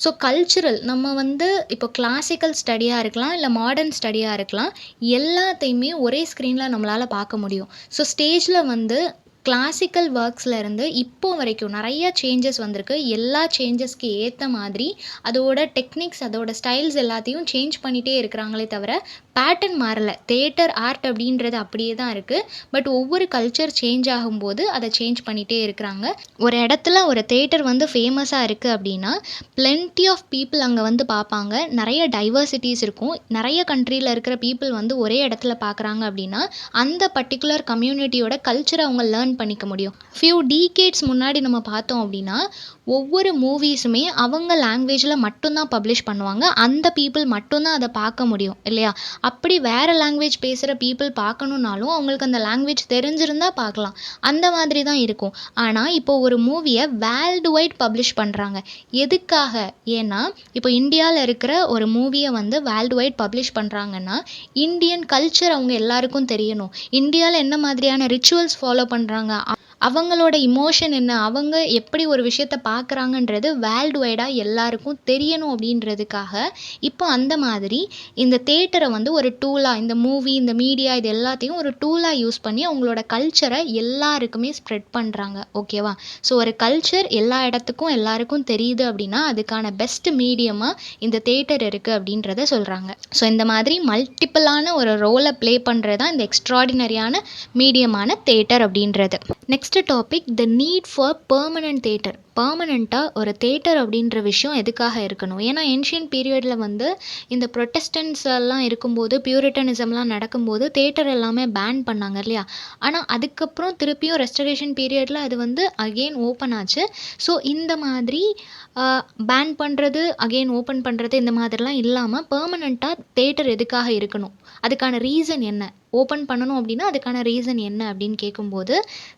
So cultural, நம்ம வந்து இப்போ கிளாசிக்கல் ஸ்டடியாக இருக்கலாம், இல்லை மாடர்ன் ஸ்டடியாக இருக்கலாம், எல்லாத்தையுமே ஒரே ஸ்க்ரீனில் நம்மளால் பார்க்க முடியும். ஸோ ஸ்டேஜில் வந்து கிளாசிக்கல் ஒர்க்ஸில் இருந்து இப்போ வரைக்கும் நிறையா சேஞ்சஸ் வந்திருக்கு. எல்லா சேஞ்சஸ்க்கு ஏற்ற மாதிரி அதோட டெக்னிக்ஸ், அதோட ஸ்டைல்ஸ் எல்லாத்தையும் சேஞ்ச் பண்ணிகிட்டே இருக்கிறாங்களே தவிர பேட்டர்ன் மாறலை. தியேட்டர் ஆர்ட் அப்படின்றது அப்படியே தான் இருக்குது. பட் ஒவ்வொரு கல்ச்சர் சேஞ்ச் ஆகும்போது அதை சேஞ்ச் பண்ணிகிட்டே இருக்கிறாங்க. ஒரு இடத்துல ஒரு தியேட்டர் வந்து ஃபேமஸாக இருக்குது அப்படின்னா பிளென்டி ஆஃப் பீப்புள் அங்கே வந்து பார்ப்பாங்க. நிறைய டைவர்சிட்டிஸ் இருக்கும். நிறைய கண்ட்ரியில் இருக்கிற பீப்புள் வந்து ஒரே இடத்துல பார்க்குறாங்க அப்படின்னா அந்த பர்டிகுலர் கம்யூனிட்டியோட கல்ச்சரை அவங்க லேர்ன் பண்ணிக்க முடியும். ஃபியூ டீகேட்ஸ் முன்னாடி நம்ம பார்த்தோம் அப்படின்னா ஒவ்வொரு மூவிஸுமே அவங்க லாங்குவேஜில் மட்டும்தான் பப்ளிஷ் பண்ணுவாங்க. அந்த பீப்புள் மட்டும்தான் அதை பார்க்க முடியும் இல்லையா? அப்படி வேறு லாங்குவேஜ் பேசுகிற பீப்புள் பார்க்கணுன்னாலும் அவங்களுக்கு அந்த லாங்குவேஜ் தெரிஞ்சிருந்தால் பார்க்கலாம். அந்த மாதிரி தான் இருக்கும். ஆனால் இப்போ ஒரு மூவியை வேர்ல்டு வைட் பப்ளிஷ் பண்ணுறாங்க. எதுக்காக? ஏன்னா இப்போ இந்தியாவில் இருக்கிற ஒரு மூவியை வந்து வேர்ல்டு வைட் பப்ளிஷ் பண்ணுறாங்கன்னா இந்தியன் கல்ச்சர் அவங்க எல்லாருக்கும் தெரியணும். இந்தியாவில் என்ன மாதிரியான ரிச்சுவல்ஸ் ஃபாலோ பண்ணுறாங்க, அவங்களோட இமோஷன் என்ன, அவங்க எப்படி ஒரு விஷயத்தை பார்க்குறாங்கன்றது வேர்ல்டு வைடாக எல்லாருக்கும் தெரியணும் அப்படின்றதுக்காக இப்போ அந்த மாதிரி இந்த தியேட்டரை வந்து ஒரு டூலாக, இந்த மூவி, இந்த மீடியா, இது எல்லாத்தையும் ஒரு டூலாக யூஸ் பண்ணி அவங்களோட கல்ச்சரை எல்லாருக்குமே ஸ்ப்ரெட் பண்ணுறாங்க. ஓகேவா? ஸோ ஒரு கல்ச்சர் எல்லா இடத்துக்கும் எல்லாருக்கும் தெரியுது அப்படின்னா அதுக்கான பெஸ்ட் மீடியமாக இந்த தியேட்டர் இருக்குது அப்படின்றத சொல்கிறாங்க. ஸோ இந்த மாதிரி மல்டிபிளான ஒரு ரோலை ப்ளே பண்ணுறது தான் இந்த எக்ஸ்ட்ராடினரியான மீடியமான தியேட்டர் அப்படின்றது. Next topic, the need for permanent theatre. பெர்மனண்ட்டாக ஒரு தியேட்டர் அப்படின்ற விஷயம் எதுக்காக இருக்கணும்? ஏன்னா ஏன்ஷியன் பீரியடில் வந்து இந்த ப்ரொட்டஸ்டன்ஸ் எல்லாம் இருக்கும்போது, பியூரிட்டனிசம்லாம் நடக்கும்போது தியேட்டர் எல்லாமே பேன் பண்ணாங்க இல்லையா? ஆனால் அதுக்கப்புறம் திருப்பியும் ரெஸ்டரேஷன் பீரியடில் அது வந்து அகெயின் ஓப்பன் ஆச்சு. ஸோ இந்த மாதிரி பேன் பண்ணுறது, அகெயின் ஓப்பன் பண்ணுறது, இந்த மாதிரிலாம் இல்லாமல் பெர்மனண்ட்டாக தியேட்டர் எதுக்காக இருக்கணும்? அதுக்கான ரீசன் என்ன? ஓப்பன் பண்ணணும் அப்படின்னா அதுக்கான ரீசன் என்ன அப்படின்னு கேட்கும்போது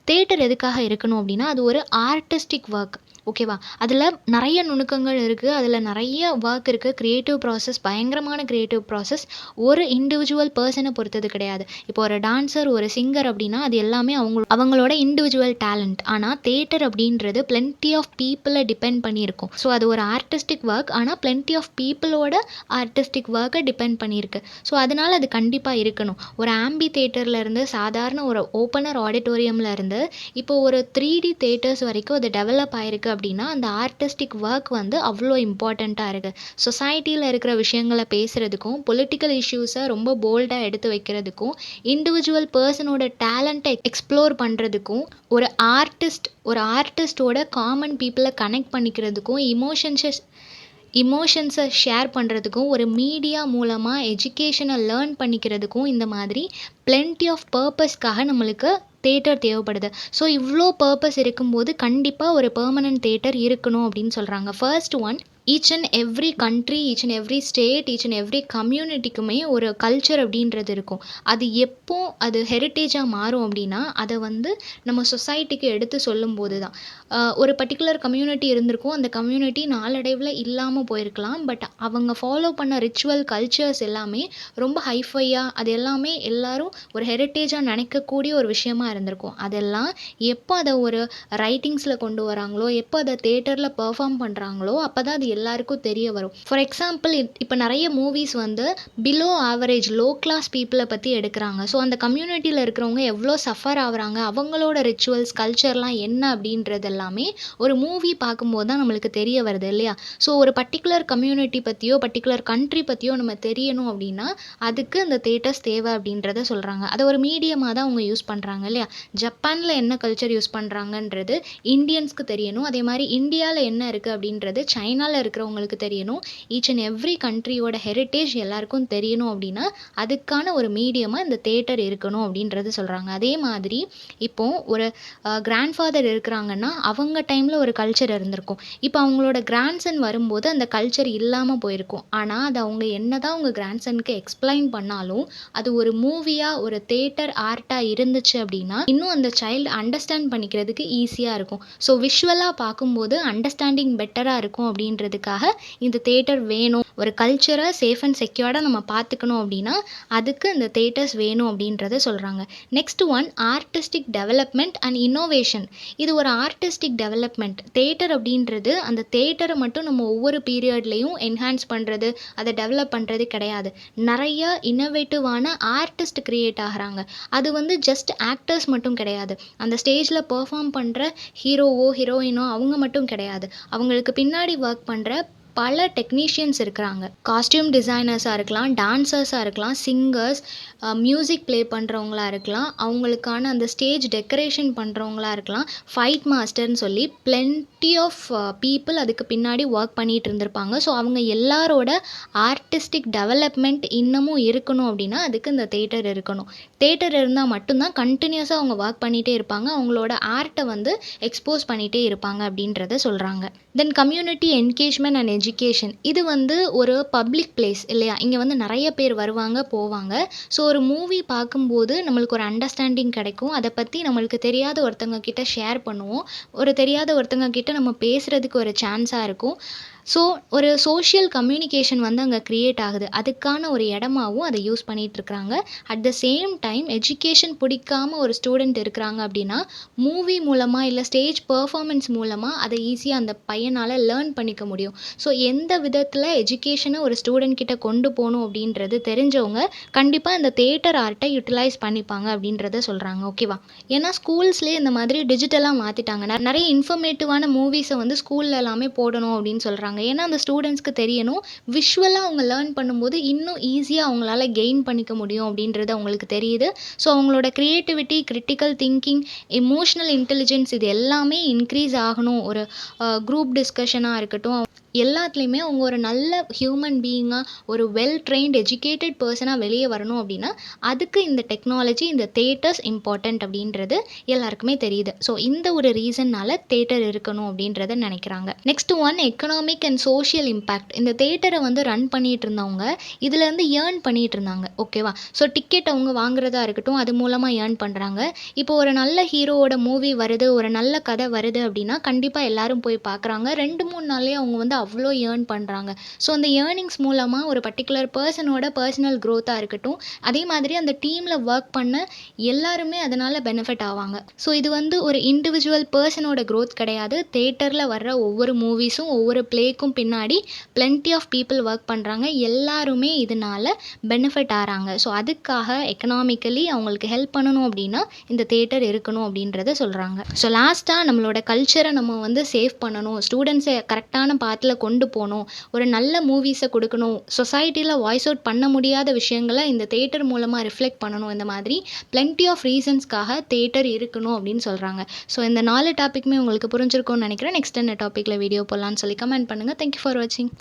தியேட்டர் எதுக்காக இருக்கணும் அப்படின்னா அது ஒரு ஆர்டிஸ்டிக் ஒர்க். ஓகேவா? அதில் நிறைய நுணுக்கங்கள் இருக்குது, அதில் நிறைய ஒர்க் இருக்குது. கிரியேட்டிவ் ப்ராசஸ், பயங்கரமான கிரியேட்டிவ் ப்ராசஸ் ஒரு இண்டிவிஜுவல் பர்சனை பொறுத்தது கிடையாது. இப்போ ஒரு டான்ஸர், ஒரு சிங்கர் அப்படின்னா அது எல்லாமே அவங்களோட இண்டிவிஜுவல் டேலண்ட். ஆனால் தேட்டர் அப்படின்றது பிளென்டி ஆஃப் பீப்புளை டிபெண்ட் பண்ணியிருக்கும். ஸோ அது ஒரு ஆர்டிஸ்டிக் ஒர்க், ஆனால் பிளென்டி ஆஃப் பீப்புளோட ஆர்டிஸ்டிக் ஒர்க்கை டிபெண்ட் பண்ணியிருக்கு. ஸோ அதனால் அது கண்டிப்பாக இருக்கணும். ஒரு ஆம்பி தேட்டரில் இருந்து சாதாரண ஒரு ஓப்பனர் ஆடிட்டோரியமில் இருந்து இப்போ ஒரு 3D தேட்டர்ஸ் வரைக்கும் அது டெவலப் ஆயிருக்கு அப்படின்னா அந்த ஆர்டிஸ்டிக் ஒர்க் வந்து அவ்வளோ இம்பார்ட்டண்ட்டாக இருக்குது. சொசைட்டியில் இருக்கிற விஷயங்களை பேசுகிறதுக்கும், பொலிட்டிக்கல் இஷ்யூஸை ரொம்ப போல்டாக எடுத்து வைக்கிறதுக்கும், இண்டிவிஜுவல் பர்சனோட டேலண்ட்டை எக்ஸ்ப்ளோர் பண்ணுறதுக்கும், ஒரு ஆர்டிஸ்டோட காமன் பீப்புளை கனெக்ட் பண்ணிக்கிறதுக்கும், இமோஷன்ஸை ஷேர் பண்ணுறதுக்கும், ஒரு மீடியா மூலமாக எஜுகேஷனை லேர்ன் பண்ணிக்கிறதுக்கும், இந்த மாதிரி பிளென்டி ஆஃப் பர்பஸ்க்காக நம்மளுக்கு தேட்டர் தேவைப்படுது. ஸோ இவ்வளோ பர்பஸ் இருக்கும்போது கண்டிப்பாக ஒரு பெர்மனன்ட் தேட்டர் இருக்கணும் அப்படின்னு சொல்கிறாங்க. First one, each and every country, each and every state, each and every கம்யூனிட்டிக்குமே ஒரு கல்ச்சர் அப்படின்றது இருக்கும். அது எப்போ அது ஹெரிட்டேஜாக மாறும் அப்படின்னா அதை வந்து நம்ம சொசைட்டிக்கு எடுத்து சொல்லும்போது தான். ஒரு பர்டிகுலர் கம்யூனிட்டி இருந்திருக்கும், அந்த கம்யூனிட்டி நாளடைவில் இல்லாமல் போயிருக்கலாம். பட் அவங்க ஃபாலோ பண்ண ரிச்சுவல் கல்ச்சர்ஸ் எல்லாமே ரொம்ப ஹைஃபையாக, அது எல்லாமே எல்லாரும் ஒரு ஹெரிட்டேஜாக நினைக்கக்கூடிய ஒரு விஷயமா இருந்திருக்கும். அதெல்லாம் எப்போ அதை ஒரு ரைட்டிங்ஸில் கொண்டு வராங்களோ, எப்போ அதை தேட்டரில் பெர்ஃபார்ம் பண்ணுறாங்களோ அப்போ தான் அது எல்லாருக்கும் தெரிய வரும். ஃபார் எக்ஸாம்பிள், இப்போ நிறைய மூவிஸ் வந்து பிலோ ஆவரேஜ் லோ கிளாஸ் பீப்புளை பற்றி எடுக்கிறாங்க. ஸோ அந்த கம்யூனிட்டியில் இருக்கிறவங்க எவ்வளோ சஃபர் ஆகுறாங்க, அவங்களோட ரிச்சுவல்ஸ் கல்ச்சர்லாம் என்ன அப்படின்றது எல்லாமே ஒரு மூவி பார்க்கும்போது தான் நம்மளுக்கு தெரிய வருது இல்லையா? ஸோ ஒரு பர்டிகுலர் கம்யூனிட்டி பற்றியோ பர்டிகுலர் கண்ட்ரி பற்றியோ நம்ம தெரியணும் அப்படின்னா அதுக்கு இந்த தேட்டர்ஸ் தேவை அப்படின்றத சொல்கிறாங்க. அதை ஒரு மீடியமாக தான் அவங்க யூஸ் பண்ணுறாங்க இல்லையா? ஜப்பானில் என்ன கல்ச்சர் யூஸ் பண்ணுறாங்கன்றது இந்தியன்ஸ்க்கு தெரியணும். அதே மாதிரி இந்தியாவில் என்ன இருக்குது அப்படின்றது சைனாவில் இருக்கிறவங்களுக்கு தெரியணும். ஈச் அண்ட் எவ்ரி கண்ட்ரியோட ஹெரிட்டேஜ் எல்லாருக்கும் தெரியணும் அப்படின்னா அதுக்கான ஒரு மீடியமாக இந்த தேட்டர் இருக்கணும் அப்படின்றது சொல்கிறாங்க. அதே மாதிரி இப்போ ஒரு கிராண்ட் ஃபாதர் இருக்கிறாங்கன்னா அவங்க டைமில் ஒரு கல்ச்சர் இருந்திருக்கும். இப்போ அவங்களோட கிராண்ட்சன் வரும்போது அந்த கல்ச்சர் இல்லாமல் போயிருக்கும். ஆனால் அது அவங்க என்ன தான் அவங்க கிராண்ட்சனுக்கு எக்ஸ்பிளைன் பண்ணாலும் அது ஒரு மூவியாக, ஒரு தேட்டர் ஆர்ட்டாக இருந்துச்சு அப்படின்னா இன்னும் அந்த சைல்டு அண்டர்ஸ்டாண்ட் பண்ணிக்கிறதுக்கு ஈஸியாக இருக்கும். ஸோ விஷுவலாக பார்க்கும்போது அண்டர்ஸ்டாண்டிங் பெட்டராக இருக்கும் அப்படின்றதுக்காக இந்த தேட்டர் வேணும். ஒரு கல்ச்சரை சேஃப் அண்ட் செக்யூர்டாக நம்ம பார்த்துக்கணும் அப்படின்னா அதுக்கு இந்த தேட்டர்ஸ் வேணும் அப்படின்றத சொல்கிறாங்க. Next one, artistic development and innovation. இது ஒரு ஆர்டிஸ்டிக் டெவலப்மெண்ட். தேட்டர் அப்படின்றது அந்த தேட்டரை மட்டும் நம்ம ஒவ்வொரு பீரியட்லேயும் என்ஹான்ஸ் பண்ணுறது, அதை டெவலப் பண்ணுறது கிடையாது. நிறைய இன்னோவேட்டிவான ஆர்டிஸ்ட் கிரியேட் ஆகிறாங்க. அது வந்து ஜஸ்ட் ஆக்டர்ஸ் மட்டும் கிடையாது, அந்த ஸ்டேஜில் பெர்ஃபார்ம் பண்ணுற ஹீரோவோ ஹீரோயினோ அவங்க மட்டும் கிடையாது. அவங்களுக்கு பின்னாடி ஒர்க் பண்ணுற பல டெக்னீஷியன்ஸ் இருக்கிறாங்க. காஸ்டியூம் டிசைனர்ஸாக இருக்கலாம், டான்சர்ஸாக இருக்கலாம், சிங்கர்ஸ், மியூசிக் ப்ளே பண்ணுறவங்களா இருக்கலாம், அவங்களுக்கான அந்த ஸ்டேஜ் டெக்கரேஷன் பண்ணுறவங்களா இருக்கலாம், ஃபைட் மாஸ்டர்னு சொல்லி பிளென்டி ஆஃப் பீப்புள் அதுக்கு பின்னாடி ஒர்க் பண்ணிகிட்டு இருந்திருப்பாங்க. ஸோ அவங்க எல்லாரோட ஆர்டிஸ்டிக் டெவலப்மெண்ட் இன்னமும் இருக்கணும் அப்படின்னா அதுக்கு இந்த தேட்டர் இருக்கணும். தேட்டர் இருந்தால் மட்டும்தான் கண்டினியூஸாக அவங்க ஒர்க் பண்ணிகிட்டே இருப்பாங்க, அவங்களோட ஆர்ட்டை வந்து எக்ஸ்போஸ் பண்ணிகிட்டே இருப்பாங்க அப்படின்றத சொல்கிறாங்க. தென் கம்யூனிட்டி என்கேஜ்மெண்ட் அண்ட் எஜுகேஷன். இது வந்து ஒரு பப்ளிக் பிளேஸ் இல்லையா? இங்கே வந்து நிறைய பேர் வருவாங்க போவாங்க. ஸோ ஒரு மூவி பார்க்கும்போது நம்மளுக்கு ஒரு அண்டர்ஸ்டாண்டிங் கிடைக்கும். அதை பற்றி நம்மளுக்கு தெரியாத ஒருத்தவங்க கிட்ட ஷேர் பண்ணுவோம். ஒரு தெரியாத ஒருத்தவங்க கிட்ட நம்ம பேசுகிறதுக்கு ஒரு சான்ஸாக இருக்கும். ஸோ ஒரு சோஷியல் கம்யூனிகேஷன் வந்து அங்கே க்ரியேட் ஆகுது. அதுக்கான ஒரு இடமாவும் அதை யூஸ் பண்ணிகிட்ருக்குறாங்க. At the same time education பிடிக்காம ஒரு ஸ்டூடெண்ட் இருக்கிறாங்க அப்படின்னா மூவி மூலமாக இல்லை ஸ்டேஜ் பெர்ஃபார்மன்ஸ் மூலமாக அதை ஈஸியாக அந்த பையனால் லேர்ன் பண்ணிக்க முடியும். ஸோ எந்த விதத்தில் எஜுகேஷனை ஒரு ஸ்டூடெண்ட் கிட்ட கொண்டு போகணும் அப்படின்றது தெரிஞ்சவங்க கண்டிப்பாக இந்த தேட்டர் ஆர்ட்டை யூட்டிலைஸ் பண்ணிப்பாங்க அப்படின்றத சொல்கிறாங்க. ஓகேவா? ஏன்னா ஸ்கூல்ஸ்லேயே இந்த மாதிரி டிஜிட்டலாக மாற்றிட்டாங்க. நிறைய இன்ஃபர்மேட்டிவான மூவிஸை வந்து ஸ்கூலில் எல்லாமே போடணும் அப்படின்னு சொல்கிறாங்க. ஏன்னா அந்த ஸ்டூடெண்ட்ஸ்க்கு தெரியணும், விஷுவலாக அவங்க லேர்ன் பண்ணும்போது இன்னும் ஈஸியாக அவங்களால கெயின் பண்ணிக்க முடியும் அப்படின்றது அவங்களுக்கு தெரியுது. ஸோ அவங்களோட creativity, critical thinking, emotional intelligence இது எல்லாமே இன்க்ரீஸ் ஆகணும். ஒரு குரூப் டிஸ்கஷனாக இருக்கட்டும், எல்லாத்துலேயுமே அவங்க ஒரு நல்ல ஹியூமன் பீயிங்காக ஒரு வெல் ட்ரெயின்ட் எஜுகேட்டட் பர்சனாக வெளியே வரணும் அப்படின்னா அதுக்கு இந்த டெக்னாலஜி இந்த தேட்டர்ஸ் இம்பார்ட்டண்ட் அப்படின்றது எல்லாருக்குமே தெரியுது. ஸோ இந்த ஒரு ரீசன்னால் தேட்டர் இருக்கணும் அப்படின்றத நினைக்கிறாங்க. Next one economic and social impact. இந்த தேட்டரை வந்து ரன் பண்ணிட்டு இருந்தவங்க இதுலேருந்து ஏர்ன் பண்ணிட்டு இருந்தாங்க. ஓகேவா? ஸோ டிக்கெட் அவங்க வாங்குறதா இருக்கட்டும் அது மூலமாக ஏர்ன் பண்ணுறாங்க. இப்போ ஒரு நல்ல ஹீரோவோட மூவி வருது, ஒரு நல்ல கதை வருது அப்படின்னா கண்டிப்பாக எல்லாரும் போய் பார்க்குறாங்க. 2-3 நாள்லேயே அவங்க வந்து அவ்வளோ ஏர்ன் பண்ணுறாங்க. ஸோ அந்த ஏர்னிங்ஸ் மூலமாக ஒரு பர்ட்டிகுலர் பர்சனோட பர்சனல் க்ரோத்தாக இருக்கட்டும், அதே மாதிரி அந்த டீமில் ஒர்க் பண்ண எல்லாருமே அதனால் பெனிஃபிட் ஆவாங்க. ஸோ இது வந்து ஒரு இண்டிவிஜுவல் பர்சனோட க்ரோத் கிடையாது. தேட்டரில் வர்ற ஒவ்வொரு மூவிஸும் ஒவ்வொரு ப்ளேக்கும் பின்னாடி plenty ஆஃப் பீப்புள் ஒர்க் பண்ணுறாங்க. எல்லாருமே இதனால் பெனிஃபிட் ஆகிறாங்க. ஸோ அதுக்காக எக்கனாமிக்கலி அவங்களுக்கு ஹெல்ப் பண்ணணும் அப்படின்னா இந்த தேட்டர் இருக்கணும் அப்படின்றத சொல்கிறாங்க. ஸோ லாஸ்ட்டாக நம்மளோட கல்ச்சரை நம்ம வந்து சேவ் பண்ணணும், ஸ்டூடெண்ட்ஸை கரெக்டான பாத்தில் கொண்டு போகணும், ஒரு நல்ல மூவிஸை கொடுக்கணும், சொசைட்டியில் வாய்ஸ் அவுட் பண்ண முடியாத விஷயங்களை இந்த தேட்டர் மூலமாக ரிஃப்ளெக்ட் பண்ணணும். இந்த மாதிரி plenty ஆஃப் ரீசன்ஸ்க்காக தேட்டர் இருக்கணும் அப்படின்னு சொல்கிறாங்க. ஸோ இந்த 4 டாப்பிக்குமே உங்களுக்கு புரிஞ்சிருக்கும்னு நினைக்கிறேன். நெக்ஸ்ட் என்ன டாப்பிக்கில் வீடியோ போடலான்னு சொல்லி கமெண்ட் பண்ணுங்கள். தேங்க்யூ ஃபார் வாட்சிங்.